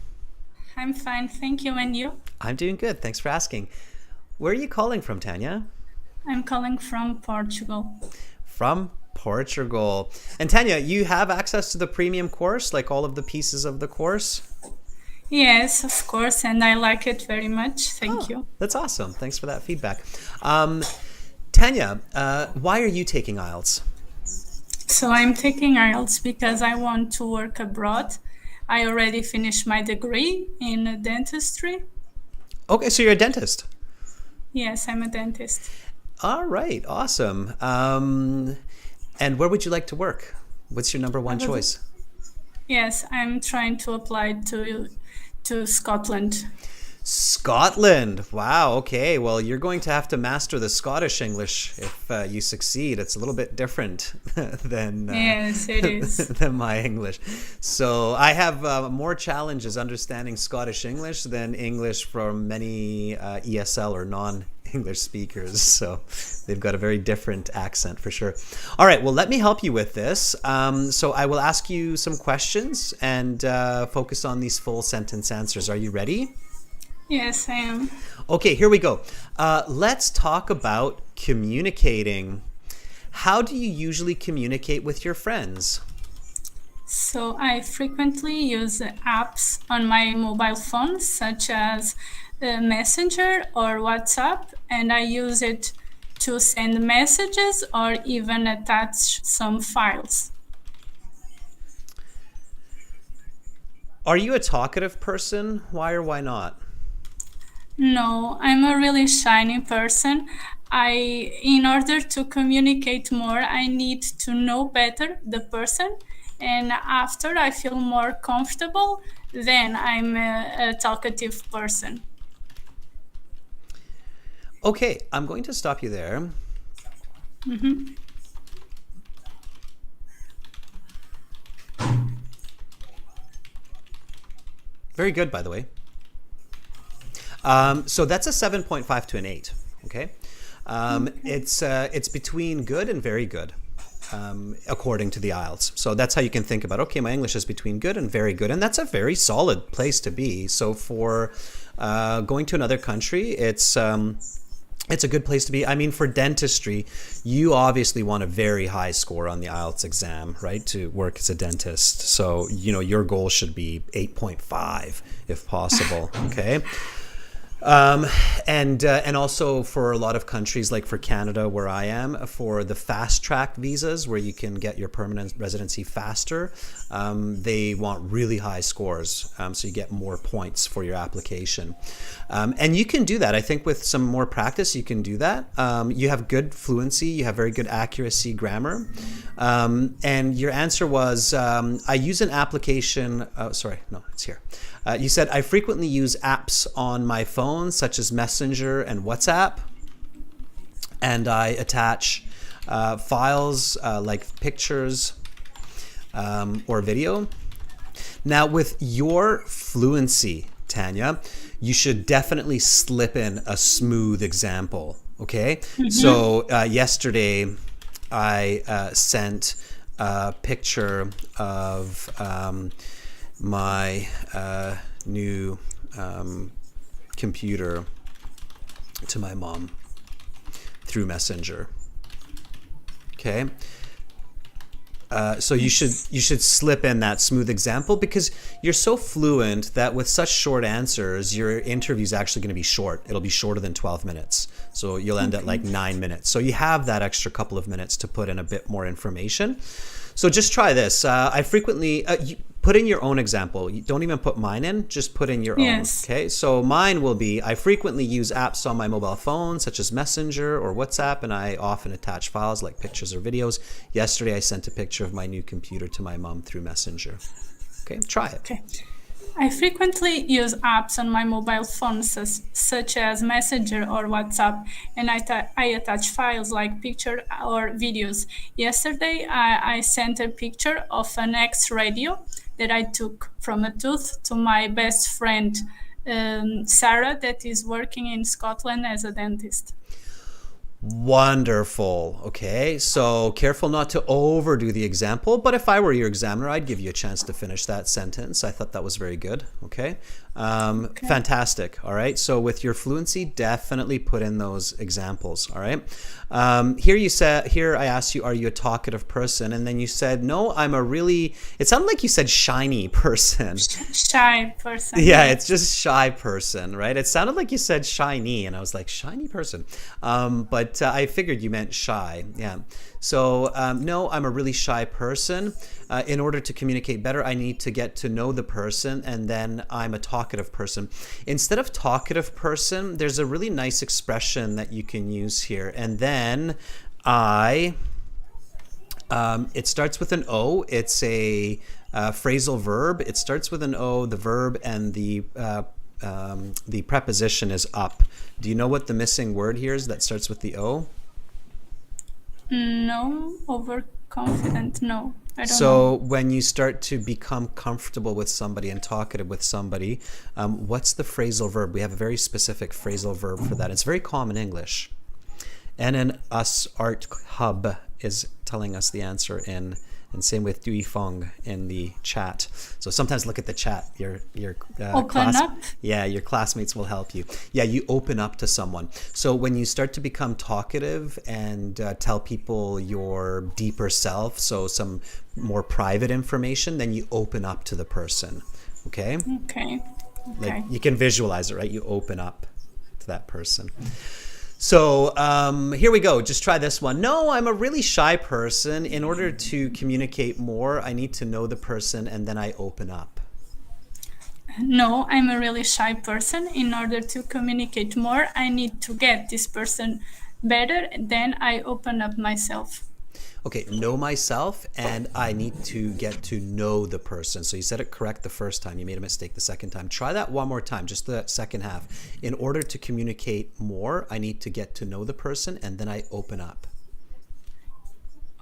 I'm fine, thank you. And you? I'm doing good. Thanks for asking. Where are you calling from, Tanya? I'm calling from Portugal. From Portugal. And Tanya, you have access to the premium course, like all of the pieces of the course? Yes, of course, and I like it very much. Thank you. That's awesome. Thanks for that feedback. Tanya, why are you taking IELTS? So I'm taking IELTS because I want to work abroad. I already finished my degree in dentistry. Okay, so you're a dentist. Yes, I'm a dentist. All right, awesome. And where would you like to work? What's your number one choice? Yes, I'm trying to apply to Scotland. Scotland. Wow. Okay. Well, you're going to have to master the Scottish English if you succeed. It's a little bit different than yes, it is. than my English. So I have more challenges understanding Scottish English than English from many ESL or non-English speakers. So they've got a very different accent for sure. All right. Well, let me help you with this. So I will ask you some questions and focus on these full sentence answers. Are you ready? Yes, I am. Okay, here we go. Let's talk about communicating. How do you usually communicate with your friends? So I frequently use apps on my mobile phone, such as Messenger or WhatsApp, and I use it to send messages or even attach some files. Are you a talkative person? Why or why not? No, I'm a really shy person. In order to communicate more, I need to know better the person. And after I feel more comfortable, then I'm a talkative person. Okay, I'm going to stop you there. Mm-hmm. Very good, by the way. So that's a 7.5 to an 8. Okay, it's between good and very good, according to the IELTS. So that's how you can think about. Okay, my English is between good and very good, and that's a very solid place to be. So for going to another country, it's a good place to be. I mean, for dentistry, you obviously want a very high score on the IELTS exam, right, to work as a dentist. So, you know, your goal should be 8.5 if possible, okay? And also for a lot of countries, like for Canada, where I am, for the fast track visas, where you can get your permanent residency faster, they want really high scores, so you get more points for your application. And you can do that. I think with some more practice, you can do that. You have good fluency, you have very good accuracy, grammar, and your answer was, I use an application. Oh, sorry, no, it's here. You said, I frequently use apps on my phone, such as Messenger and WhatsApp, and I attach files like pictures or video. Now, with your fluency, Tanya, you should definitely slip in a smooth example, okay? Mm-hmm. So yesterday, I sent a picture of my new computer to my mom through Messenger. Okay. So you should slip in that smooth example, because you're so fluent that with such short answers, your interview is actually going to be short. It'll be shorter than 12 minutes. So you'll end at like 9 minutes. So you have that extra couple of minutes to put in a bit more information. So just try this. I frequently put in your own example. You don't even put mine in, just put in your own. Okay. So mine will be, I frequently use apps on my mobile phone, such as Messenger or WhatsApp, and I often attach files like pictures or videos. Yesterday, I sent a picture of my new computer to my mom through Messenger. Okay, try it. Okay. I frequently use apps on my mobile phone, such as Messenger or WhatsApp, and I attach files like pictures or videos. Yesterday, I sent a picture of an X-radio that I took from a tooth to my best friend, Sarah, that is working in Scotland as a dentist. Wonderful. Okay, so careful not to overdo the example, but if I were your examiner, I'd give you a chance to finish that sentence. I thought that was very good. Okay. Fantastic. All right. So with your fluency, definitely put in those examples. All right. Here I asked you, are you a talkative person? And then you said, no, it sounded like you said shiny person. Shy person. Yeah, it's just shy person, right? It sounded like you said shiny, and I was like, shiny person. But I figured you meant shy. Yeah. So no, I'm a really shy person. In order to communicate better, I need to get to know the person, and then I'm a talkative person. Instead of talkative person, there's a really nice expression that you can use here. And then it starts with an O. It's a phrasal verb. It starts with an O, the verb, and the preposition is up. Do you know what the missing word here is that starts with the O? No, overconfident, no. I don't know. So when you start to become comfortable with somebody and talkative with somebody, what's the phrasal verb? We have a very specific phrasal verb for that. It's very common English. And Us Art Hub is telling us the answer and same with Dui Fong in the chat. So sometimes look at the chat. Your open up? Yeah, your classmates will help you. Yeah, you open up to someone. So when you start to become talkative and tell people your deeper self, so some more private information, then you open up to the person. Okay? Okay. Like you can visualize it, right? You open up to that person. So here we go. Just try this one. No, I'm a really shy person. In order to communicate more, I need to know the person, and then I open up. No, I'm a really shy person. In order to communicate more, I need to get this person better, then I open up myself. Okay, know myself, and I need to get to know the person. So you said it correct the first time. You made a mistake the second time. Try that one more time, just the second half. In order to communicate more, I need to get to know the person, and then I open up.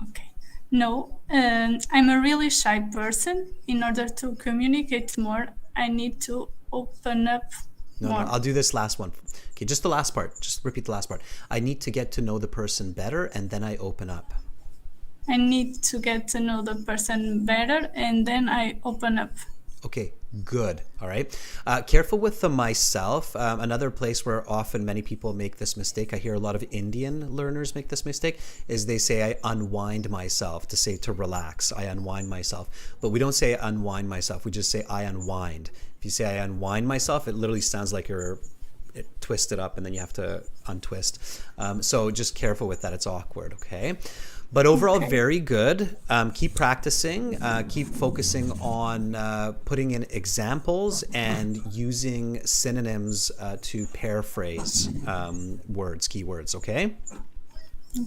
Okay. No, I'm a really shy person. In order to communicate more, I need to open up more. No, I'll do this last one. Okay, just the last part. Just repeat the last part. I need to get to know the person better, and then I open up. I need to get to know the person better, and then I open up. Okay, good. All right. Careful with the myself. Another place where often many people make this mistake, I hear a lot of Indian learners make this mistake, is they say, I unwind myself, to relax. I unwind myself. But we don't say unwind myself. We just say I unwind. If you say I unwind myself, it literally sounds like you're twist it up and then you have to untwist. So just careful with that. It's awkward, okay? But overall, very good. Keep practicing. Keep focusing on putting in examples and using synonyms to paraphrase words, keywords, okay?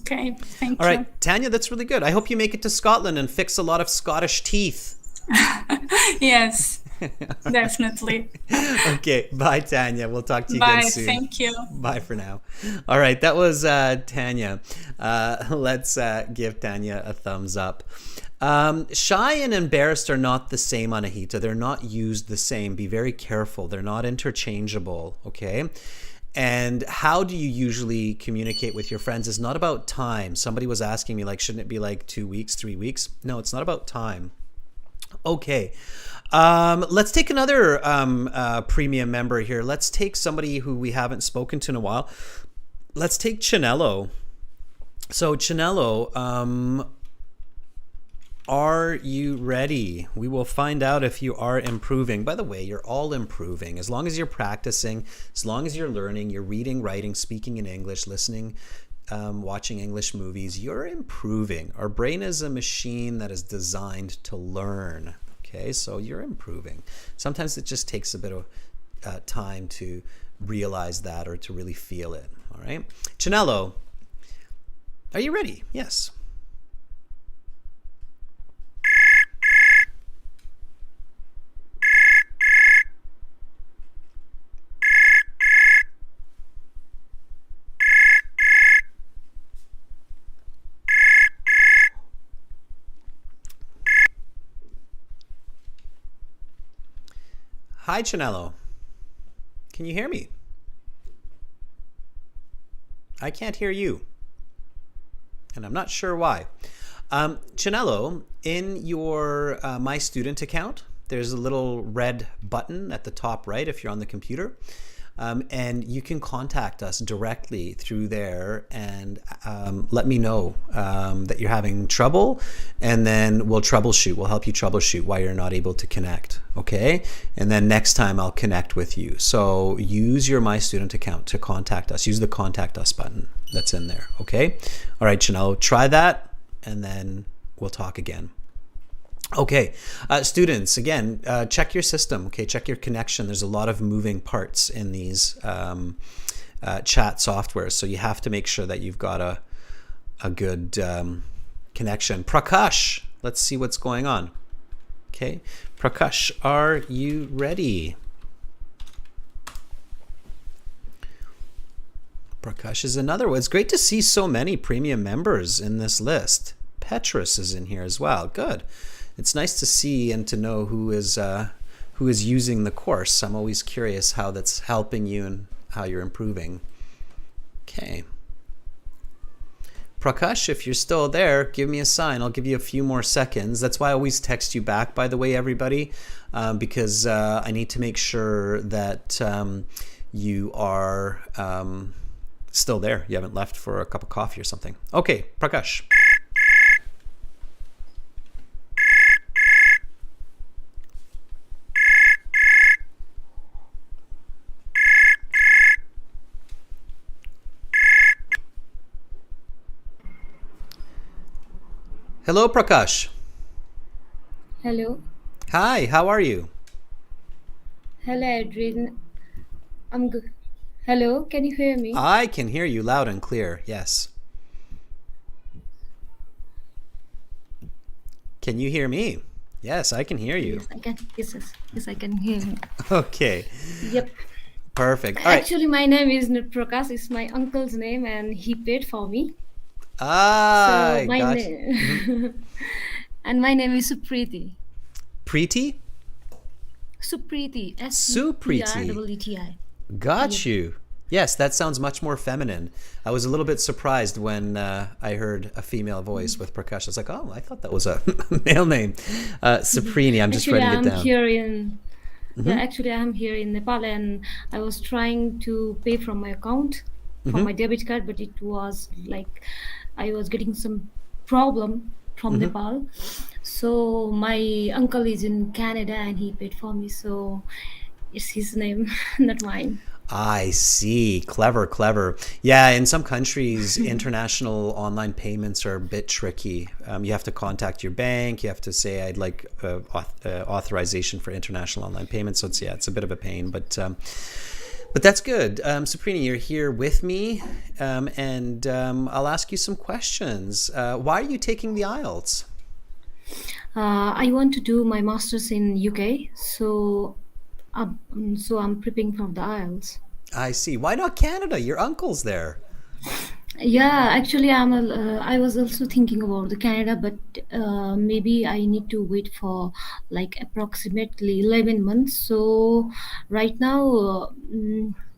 Okay, thank All you. right, Tanya, that's really good. I hope you make it to Scotland and fix a lot of Scottish teeth. Yes, definitely. Okay, bye, Tanya. We'll talk to you Bye, again soon. thank you. Bye for now. All right, that was Tanya. Let's give Tanya a thumbs up. Shy and embarrassed are not the same, Anahita. They're not used the same. Be very careful. They're not interchangeable, okay? And how do you usually communicate with your friends is not about time. Somebody was asking me, like, shouldn't it be like 2 weeks, 3 weeks? No, it's not about time. Okay. Let's take another premium member here. Let's take somebody who we haven't spoken to in a while. Let's take Chinello. So Chinello, are you ready? We will find out if you are improving. By the way, you're all improving. As long as you're practicing, as long as you're learning, you're reading, writing, speaking in English, listening, watching English movies, you're improving. Our brain is a machine that is designed to learn. Okay, so you're improving. Sometimes it just takes a bit of time to realize that or to really feel it. All right, Chinello, are you ready? Yes. Hi, Chinello. Can you hear me? I can't hear you. And I'm not sure why. Chinello, in your My Student account, there's a little red button at the top right if you're on the computer. And you can contact us directly through there and let me know that you're having trouble, and then we'll troubleshoot. We'll help you troubleshoot why you're not able to connect, okay? And then next time I'll connect with you. So use your My Student account to contact us. Use the Contact Us button that's in there, okay? All right, Chanel, try that, and then we'll talk again. Okay, students, again, check your system, okay? Check your connection. There's a lot of moving parts in these chat softwares, so you have to make sure that you've got a good connection. Prakash, let's see what's going on. Okay, Prakash, are you ready? Prakash is another one. It's great to see so many premium members in this list. Petrus is in here as well. Good. It's nice to see and to know who is using the course. I'm always curious how that's helping you and how you're improving. Okay. Prakash, if you're still there, give me a sign. I'll give you a few more seconds. That's why I always text you back, by the way, everybody, because I need to make sure that you are still there. You haven't left for a cup of coffee or something. Okay, Prakash. Hello, Prakash. Hello. Hi, how are you? Hello, Adrian. I'm good. Hello, can you hear me? I can hear you loud and clear, yes. Can you hear me? Yes, I can hear you. Yes, I can. Yes, I can hear you. Okay. Yep. Perfect. All right. Actually, my name is not Prakash. It's my uncle's name, and he paid for me. Ah, So my gotcha. name, and my name is Supriti. Preeti? Supriti. Supriti. S-U-P-R-E-E-T-I. Got you. Yes, that sounds much more feminine. I was a little bit surprised when I heard a female voice with Prakash. I was like, oh, I thought that was a male name. Suprini, I'm just Actually, writing it I'm down. here in. Yeah, actually, I'm here in Nepal, and I was trying to pay from my account, from my debit card, but it was like I was getting some problem from Nepal. So my uncle is in Canada, and he paid for me. So it's his name, not mine. I see. Clever, clever. Yeah, in some countries, international online payments are a bit tricky. You have to contact your bank. You have to say, I'd like authorization for international online payments. So it's a bit of a pain, but that's good. Sabrina, you're here with me, and I'll ask you some questions. Why are you taking the IELTS? I want to do my master's in UK, so I'm preparing for the IELTS. I see. Why not Canada? Your uncle's there. Yeah, actually, I was also thinking about the Canada, but maybe I need to wait for like approximately 11 months. So right now,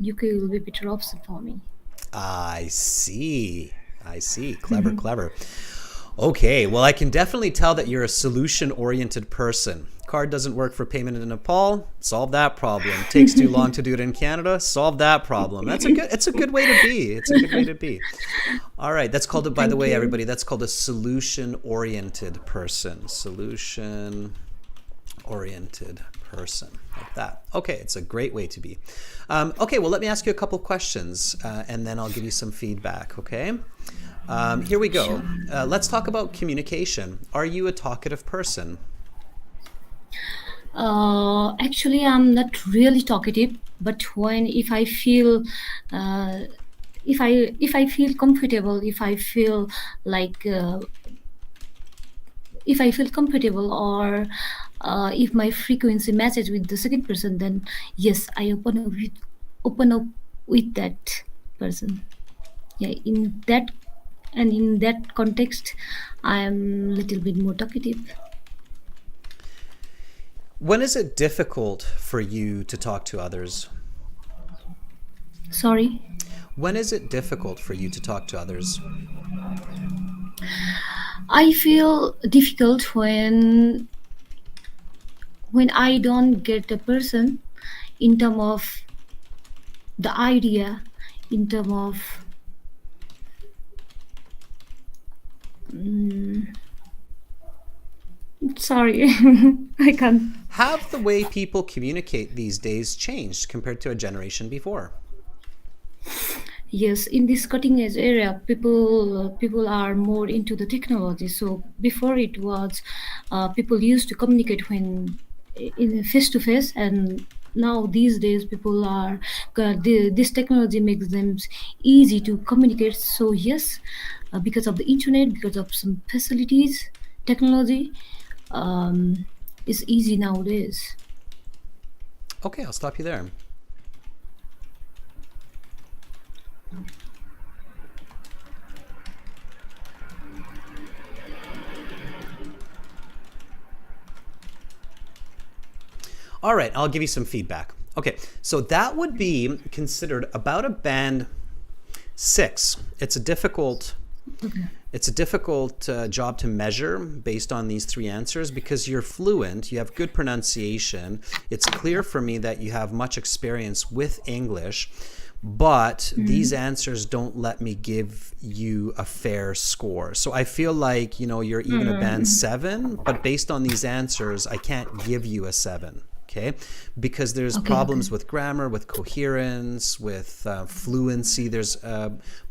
UK will be a better option for me. I see. Clever, clever. Okay, well, I can definitely tell that you're a solution-oriented person. Card doesn't work for payment in Nepal. Solve that problem. Takes too long to do it in Canada. Solve that problem. It's a good way to be. It's a good way to be. All right, that's called, by the way, everybody, that's called a solution-oriented person. Solution-oriented person, like that. Okay, it's a great way to be. Okay, well, let me ask you a couple questions, and then I'll give you some feedback, okay? Here we go. Let's talk about communication. Are you a talkative person? Actually, I'm not really talkative, but if I feel if I feel comfortable, if I feel like if I feel comfortable, or if my frequency matches with the second person, then yes, I open up with that person. Yeah, in that context, I am a little bit more talkative. When is it difficult for you to talk to others? Sorry? When is it difficult for you to talk to others? I feel difficult when I don't get a person in terms of the idea, in terms of sorry, I can't. Have the way people communicate these days changed compared to a generation before? Yes, in this cutting edge area, people are more into the technology. So before it was, people used to communicate when in face to face, and now these days people are this technology makes them easy to communicate. So yes, because of the internet, because of some facilities, technology is easy nowadays. Okay, I'll stop you there. All right, I'll give you some feedback. Okay, so that would be considered about a band 6. It's a difficult job to measure based on these 3 answers because you're fluent, you have good pronunciation. It's clear for me that you have much experience with English, but these answers don't let me give you a fair score. So I feel like, you're even a band 7, but based on these answers, I can't give you a 7. Okay, because there's problems with grammar, with coherence, with fluency. There's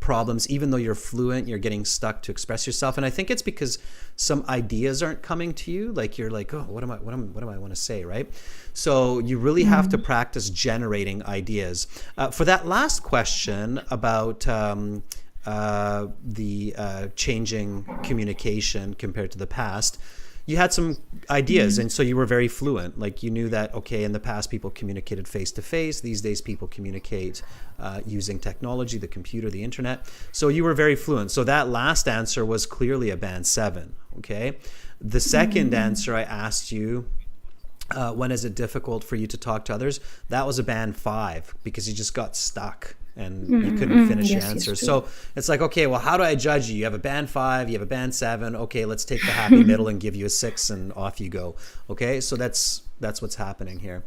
problems. Even though you're fluent, you're getting stuck to express yourself. And I think it's because some ideas aren't coming to you. Like you're like, oh, what do I want to say, right? So you really have to practice generating ideas. For that last question about the changing communication compared to the past, you had some ideas, and so you were very fluent. Like you knew that, okay, in the past people communicated face to face. These days people communicate using technology, the computer, the internet. So you were very fluent. So that last answer was clearly a band 7, okay? The second answer I asked you, when is it difficult for you to talk to others? That was a band 5 because you just got stuck and you couldn't finish your answer. So it's like, okay, well, how do I judge you? You have a band 5, you have a band 7. Okay, let's take the happy middle and give you a 6 and off you go. Okay, so that's what's happening here.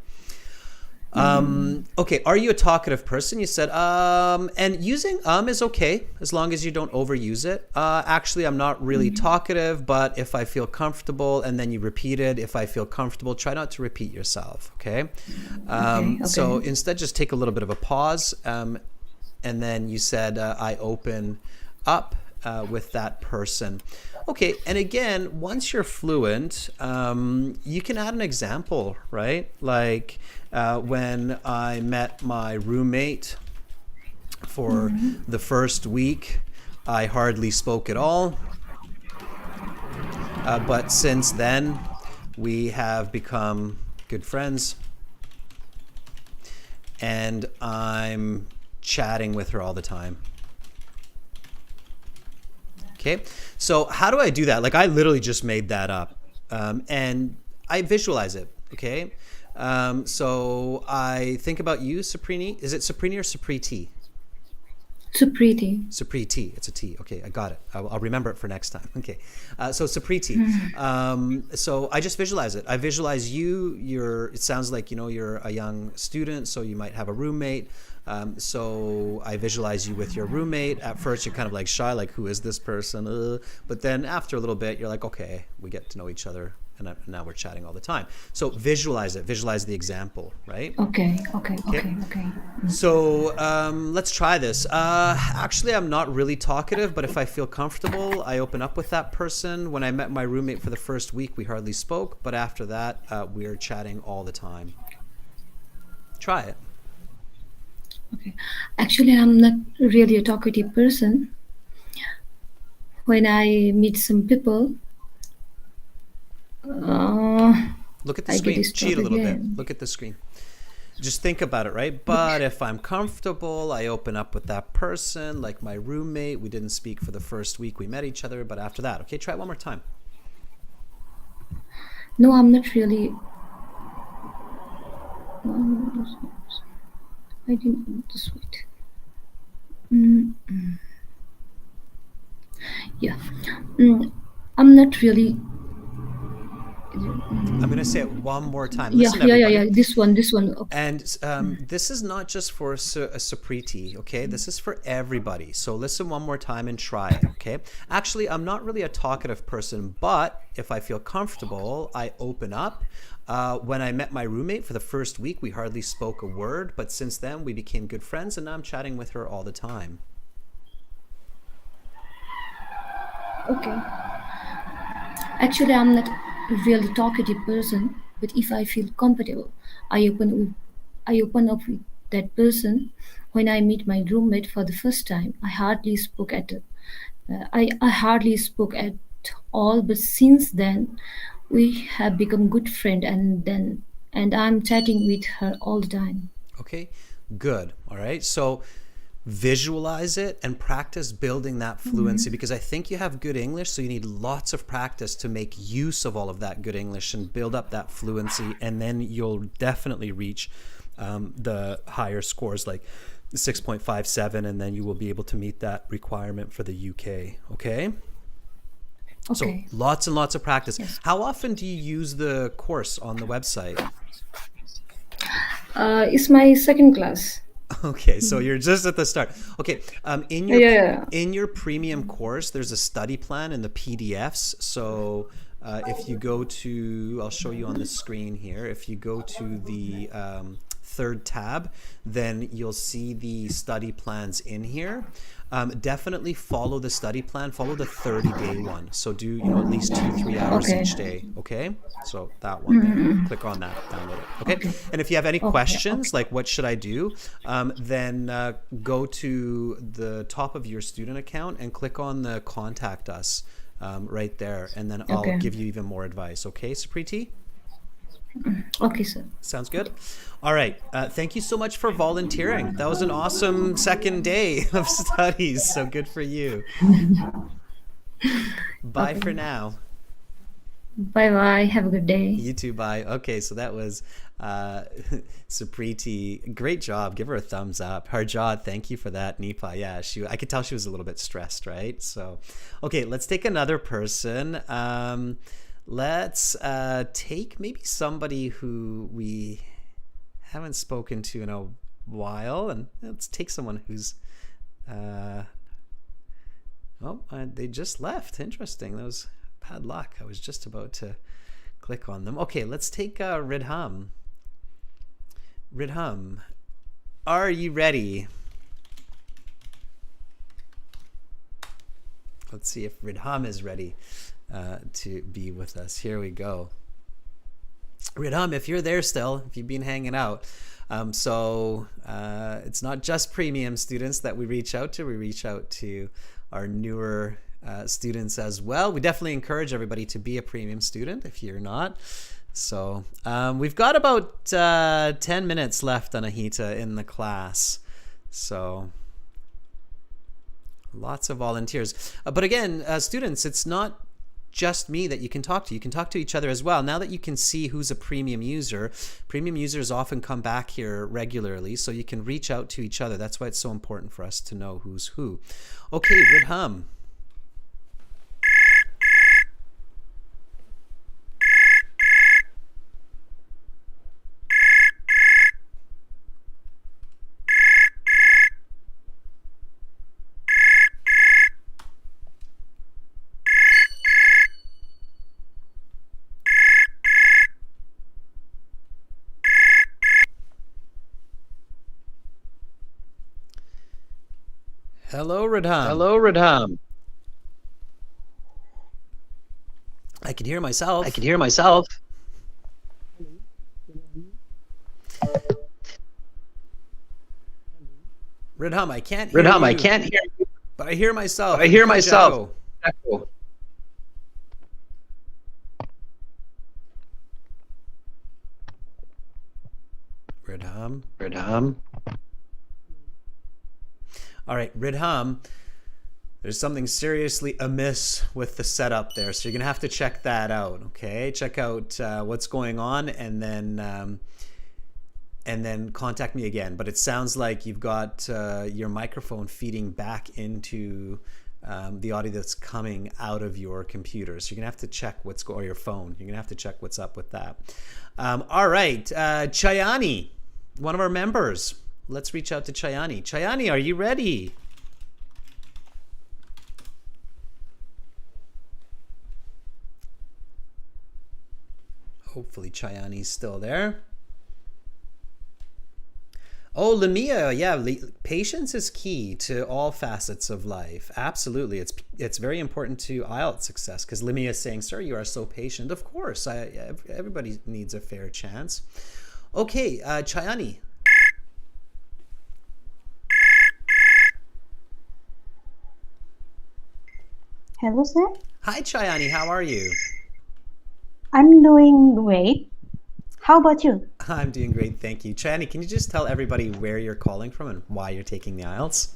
Okay, are you a talkative person? You said, and using is okay as long as you don't overuse it. Actually, I'm not really talkative, but if I feel comfortable, and then you repeat it, if I feel comfortable, try not to repeat yourself, okay? So instead, just take a little bit of a pause, and then you said, I open up with that person. Okay, and again, once you're fluent, you can add an example, right? Like when I met my roommate for the first week, I hardly spoke at all. But since then, we have become good friends. And I'm chatting with her all the time. Okay, so how do I do that? Like I literally just made that up, and I visualize it. Okay, so I think about you, Saprini. Is it Saprini or Sapriti? Sapriti. Sapriti. It's a T. Okay, I got it. I'll remember it for next time. Okay, so Sapriti. So I just visualize it. I visualize you. It sounds like you're a young student, so you might have a roommate. So I visualize you with your roommate. At first, you're kind of like shy, like who is this person? But then after a little bit, you're like, okay, we get to know each other, and now we're chatting all the time. So visualize it. Visualize the example, right? Okay. So let's try this. Actually, I'm not really talkative, but if I feel comfortable, I open up with that person. When I met my roommate for the first week, we hardly spoke, but after that, we're chatting all the time. Try it. Okay. Actually, I'm not really a talkative person. When I meet some people, look at the I screen. get Cheat a little again. bit. Look at the screen. Just think about it, right? But if I'm comfortable, I open up with that person, like my roommate. We didn't speak for the first week we met each other, but after that, okay, try it one more time. No, I'm not really. I didn't just wait. Yeah. I'm not really. I'm going to say it one more time. Yeah, Listen, everybody. yeah. This one. Okay. And this is not just for a Sapriti, okay? This is for everybody. So listen one more time and try it, okay? Actually, I'm not really a talkative person, but if I feel comfortable, I open up. When I met my roommate for the first week, we hardly spoke a word, but since then we became good friends, and now I'm chatting with her all the time. Okay. Actually, I'm not a really talkative person, but if I feel comfortable, I open up with that person. When I meet my roommate for the first time, I hardly spoke at all, but since then we have become good friends, and I'm chatting with her all the time. Okay, good. All right. So visualize it and practice building that fluency, because I think you have good English, so you need lots of practice to make use of all of that good English and build up that fluency, and then you'll definitely reach the higher scores like 6.57, and then you will be able to meet that requirement for the UK. Okay? So lots and lots of practice. Yes. How often do you use the course on the website? It's my second class. Okay, so you're just at the start. Okay, in your premium course, there's a study plan in the PDFs. So if you go to, I'll show you on the screen here. If you go to the third tab, then you'll see the study plans in here. Definitely follow the study plan. Follow the 30-day one. So do at least 2-3 hours each day. Okay. So that one there. Click on that. Download it. Okay. And if you have any questions, like what should I do, then go to the top of your student account and click on the contact us right there, and then I'll give you even more advice. Okay, Sapriti? Okay, sir. Sounds good. All right. Thank you so much for volunteering. That was an awesome second day of studies. So good for you. Bye for now. Bye-bye. Have a good day. You too. Bye. Okay, so that was Sapriti. Great job. Give her a thumbs up. Harjad, thank you for that. Nipa, yeah, I could tell she was a little bit stressed, right? So, okay, let's take another person. Let's take maybe somebody who we haven't spoken to in a while, and let's take someone who's they just left. Interesting. That was bad luck. I was just about to click on them. Okay, let's take Ridham. Ridham, are you ready? Let's see if Ridham is ready to be with us. Here we go. Ridham, if you're there still, if you've been hanging out. So it's not just premium students that we reach out to. We reach out to our newer students as well. We definitely encourage everybody to be a premium student if you're not. So we've got about 10 minutes left, Anahita, in the class. So lots of volunteers. But again, students, it's not just me that you can talk to. You can talk to each other as well. Now that you can see who's a premium users often come back here regularly, so you can reach out to each other. That's why it's so important for us to know who's who. Okay, Ridham. Hello, Ridham. Hello, Ridham. I can hear myself. I can hear myself. Ridham, I can't hear Ridham, you. I can't hear you. But I hear myself. I hear myself. Echo. Ridham. Ridham. All right, Ridham, there's something seriously amiss with the setup there, so you're gonna have to check that out. Okay, check out what's going on, and then contact me again. But it sounds like you've got your microphone feeding back into the audio that's coming out of your computer. So you're gonna have to check or your phone. You're gonna have to check what's up with that. All right, Chayani, one of our members. Let's reach out to Chayani. Chayani, are you ready? Hopefully Chayani's still there. Oh, Lamia, yeah, patience is key to all facets of life. Absolutely. It's very important to IELTS success, because Lamia is saying, sir, you are so patient. Of course, everybody needs a fair chance. Okay, Chayani. Hello, sir. Hi, Chayani. How are you? I'm doing great. How about you? I'm doing great, thank you. Chayani, can you just tell everybody where you're calling from and why you're taking the IELTS?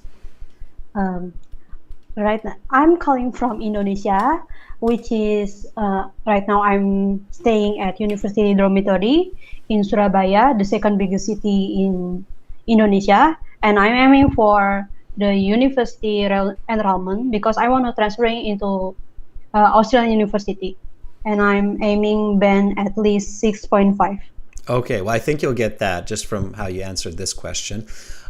Right now, I'm calling from Indonesia, which is right now I'm staying at University Dormitory in Surabaya, the second biggest city in Indonesia, and I'm aiming for the university enrollment because I want to transfer into Australian University, and I'm aiming band at least 6.5. Okay, well, I think you'll get that just from how you answered this question.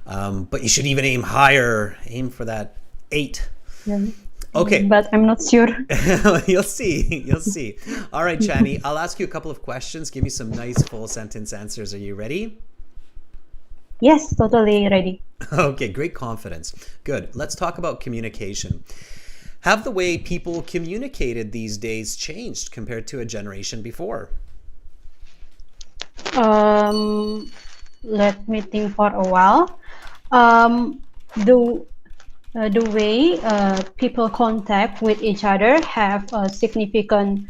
But you should even aim higher. Aim for that 8. Yeah. Okay. But I'm not sure. You'll see. You'll see. All right, Chani, I'll ask you a couple of questions. Give me some nice full sentence answers. Are you ready? Yes, totally ready. Okay, great confidence. Good. Let's talk about communication. Have the way people communicated these days changed compared to a generation before? Let me think for a while. The way people contact with each other have significant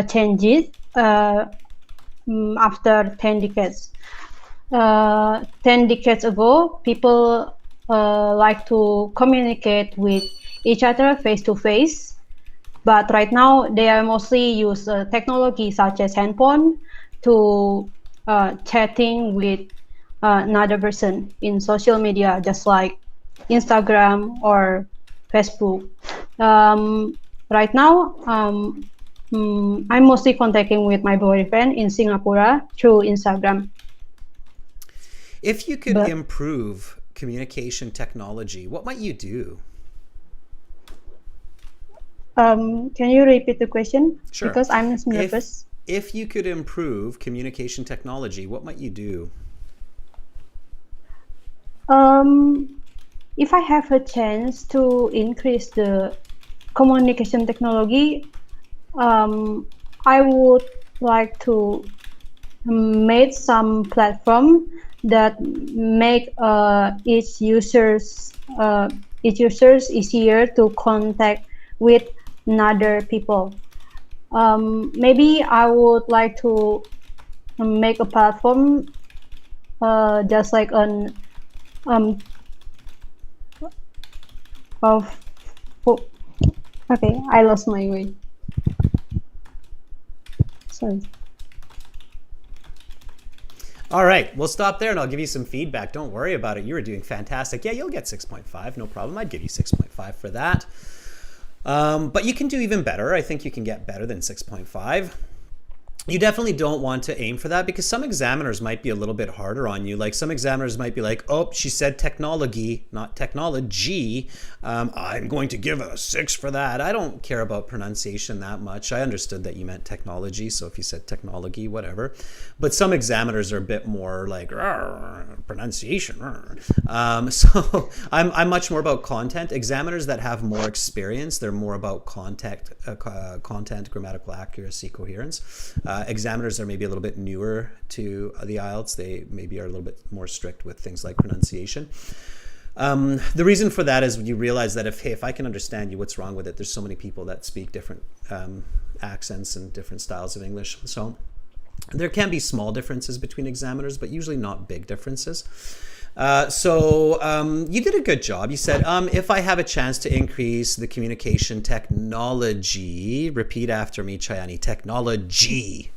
changes after 10 decades. 10 decades ago, people like to communicate with each other face to face, but right now they are mostly use technology such as handphone to chatting with another person in social media, just like Instagram or Facebook. Right now, I'm mostly contacting with my boyfriend in Singapore through Instagram. If you could But- improve communication technology, what might you do? Can you repeat the question? Sure. Because I'm nervous. If you could improve communication technology, what might you do? If I have a chance to increase the communication technology, I would like to make some platform that make each users easier to contact with another people. Maybe I would like to make a platform just like an of okay, I lost my way. Sorry. All right, we'll stop there and I'll give you some feedback. Don't worry about it. You were doing fantastic. Yeah, you'll get 6.5, no problem. I'd give you 6.5 for that. But you can do even better. I think you can get better than 6.5. You definitely don't want to aim for that because some examiners might be a little bit harder on you. Like some examiners might be like, oh, she said technology, not technology. I'm going to give a 6 for that. I don't care about pronunciation that much. I understood that you meant technology. So if you said technology, whatever. But some examiners are a bit more like pronunciation. So I'm much more about content. Examiners that have more experience, they're more about content, grammatical accuracy, coherence. Examiners are maybe a little bit newer to the IELTS. They maybe are a little bit more strict with things like pronunciation. The reason for that is you realize that if I can understand you, what's wrong with it? There's so many people that speak different accents and different styles of English. So there can be small differences between examiners, but usually not big differences. So you did a good job. You said, if I have a chance to increase the communication technology, repeat after me, Chayani, technology.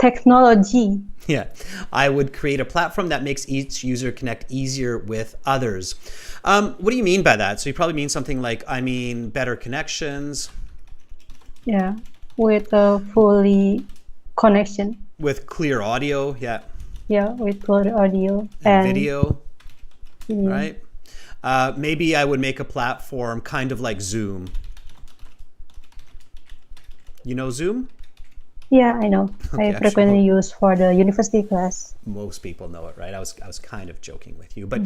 Technology. Yeah, I would create a platform that makes each user connect easier with others. What do you mean by that? So you probably mean something like, I mean, better connections. Yeah, with a fully connection. With clear audio, yeah. Yeah, with clear audio and video, yeah. Right? Maybe I would make a platform kind of like Zoom. You know Zoom? Yeah, I know. Okay, I frequently use for the university class. Most people know it, right? I was kind of joking with you, but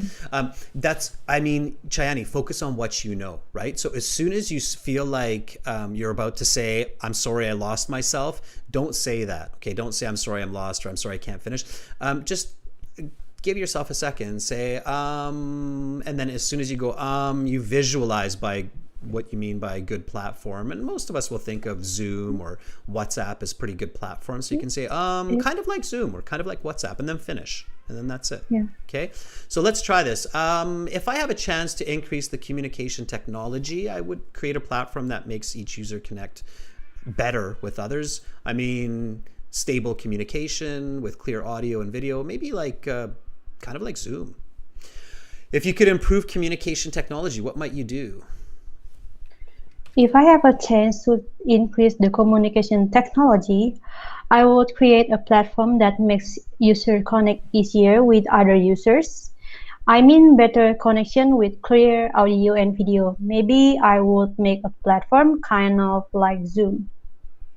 Chayani, focus on what you know, right? So as soon as you feel like you're about to say, I'm sorry, I lost myself, don't say that, okay? Don't say, I'm sorry, I'm lost, or I'm sorry, I can't finish. Just give yourself a second, say, and then as soon as you go, you visualize by what you mean by a good platform. And most of us will think of Zoom or WhatsApp as pretty good platforms. So you can say, kind of like Zoom or kind of like WhatsApp, and then finish. And then that's it. Yeah. Okay. So let's try this. If I have a chance to increase the communication technology, I would create a platform that makes each user connect better with others. I mean, stable communication with clear audio and video, maybe like kind of like Zoom. If you could improve communication technology, what might you do? If I have a chance to increase the communication technology, I would create a platform that makes user connect easier with other users. I mean better connection with clear audio and video. Maybe I would make a platform kind of like Zoom.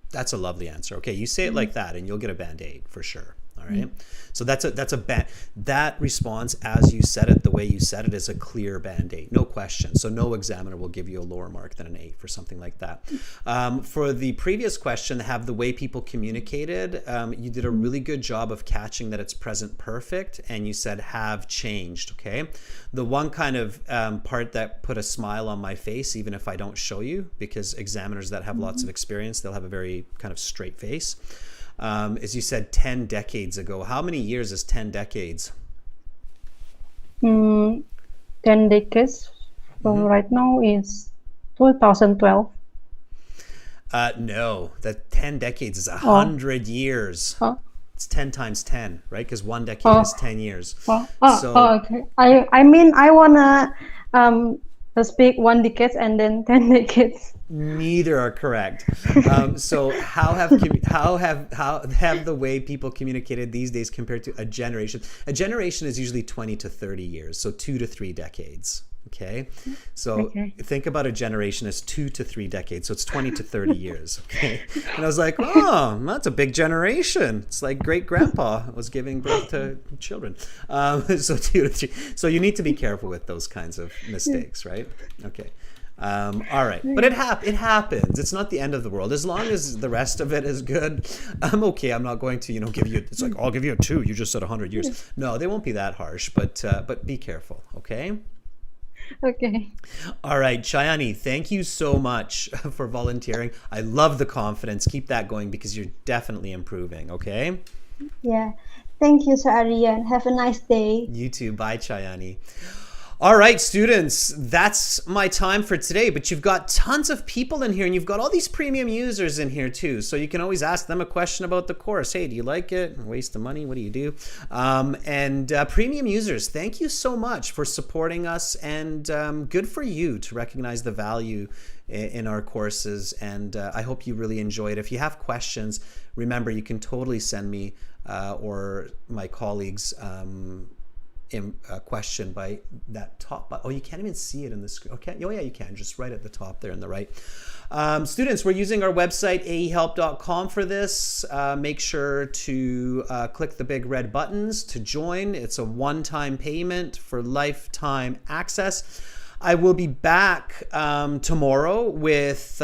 That's a lovely answer. Okay, you say it like that and you'll get a Band-Aid for sure. All right. So that response as you said it, the way you said it, is a clear Band-Aid, no question. So no examiner will give you a lower mark than an 8 for something like that. For the previous question, have the way people communicated, you did a really good job of catching that it's present perfect, and you said have changed. Okay. The one kind of part that put a smile on my face, even if I don't show you, because examiners that have lots of experience, they'll have a very kind of straight face. As you said, 10 decades ago. How many years is 10 decades? 10 decades from right now is 2012. No, that 10 decades is 100 years. It's 10 times 10, right? Because one decade is 10 years. Okay. I mean, I wanna speak 1 decade and then 10 decades. Neither are correct. So how have the way people communicated these days compared to a generation? A generation is usually 20 to 30 years, so 2 to 3 decades. Okay, so think about a generation as 2 to 3 decades, so it's 20 to 30 years. Okay, and I was like, oh, that's a big generation. It's like great grandpa was giving birth to children. So 2 to 3. So you need to be careful with those kinds of mistakes, right? Okay. All right, but it happens. It's not the end of the world. As long as the rest of it is good, I'm okay. I'm not going to, give you. It's like, I'll give you a 2. You just said 100 years. No, they won't be that harsh. But be careful, okay? Okay. All right, Chayani, thank you so much for volunteering. I love the confidence. Keep that going because you're definitely improving. Okay. Yeah. Thank you, Sir Aryan. Have a nice day. You too. Bye, Chayani. All right, students, that's my time for today, but you've got tons of people in here and you've got all these premium users in here too. So you can always ask them a question about the course. Hey, do you like it? Waste of money? What do you do? Premium users, thank you so much for supporting us, and good for you to recognize the value in our courses. And I hope you really enjoy it. If you have questions, remember, you can totally send me or my colleagues a question by that top. Oh, you can't even see it in the screen. Okay. Oh yeah, you can. Just right at the top there on the right. Students, we're using our website aehelp.com for this. Make sure to click the big red buttons to join. It's a one-time payment for lifetime access. I will be back tomorrow with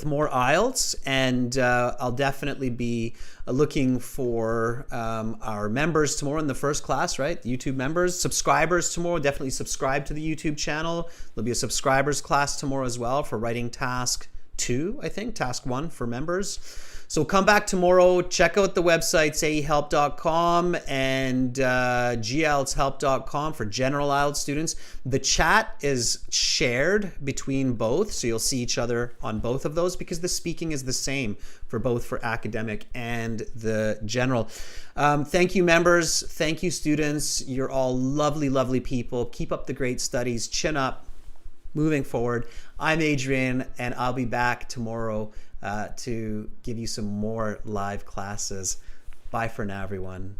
more IELTS, and I'll definitely be looking for our members tomorrow in the first class, right? The YouTube members, subscribers tomorrow. Definitely subscribe to the YouTube channel. There'll be a subscribers class tomorrow as well for writing task 2, I think, task 1 for members. So come back tomorrow, check out the websites, aehelp.com and gieltshelp.com for general IELTS students. The chat is shared between both, so you'll see each other on both of those because the speaking is the same for both for academic and the general. Thank you, members. Thank you, students. You're all lovely, lovely people. Keep up the great studies. Chin up. Moving forward. I'm Adrian, and I'll be back tomorrow to give you some more live classes. Bye for now, everyone.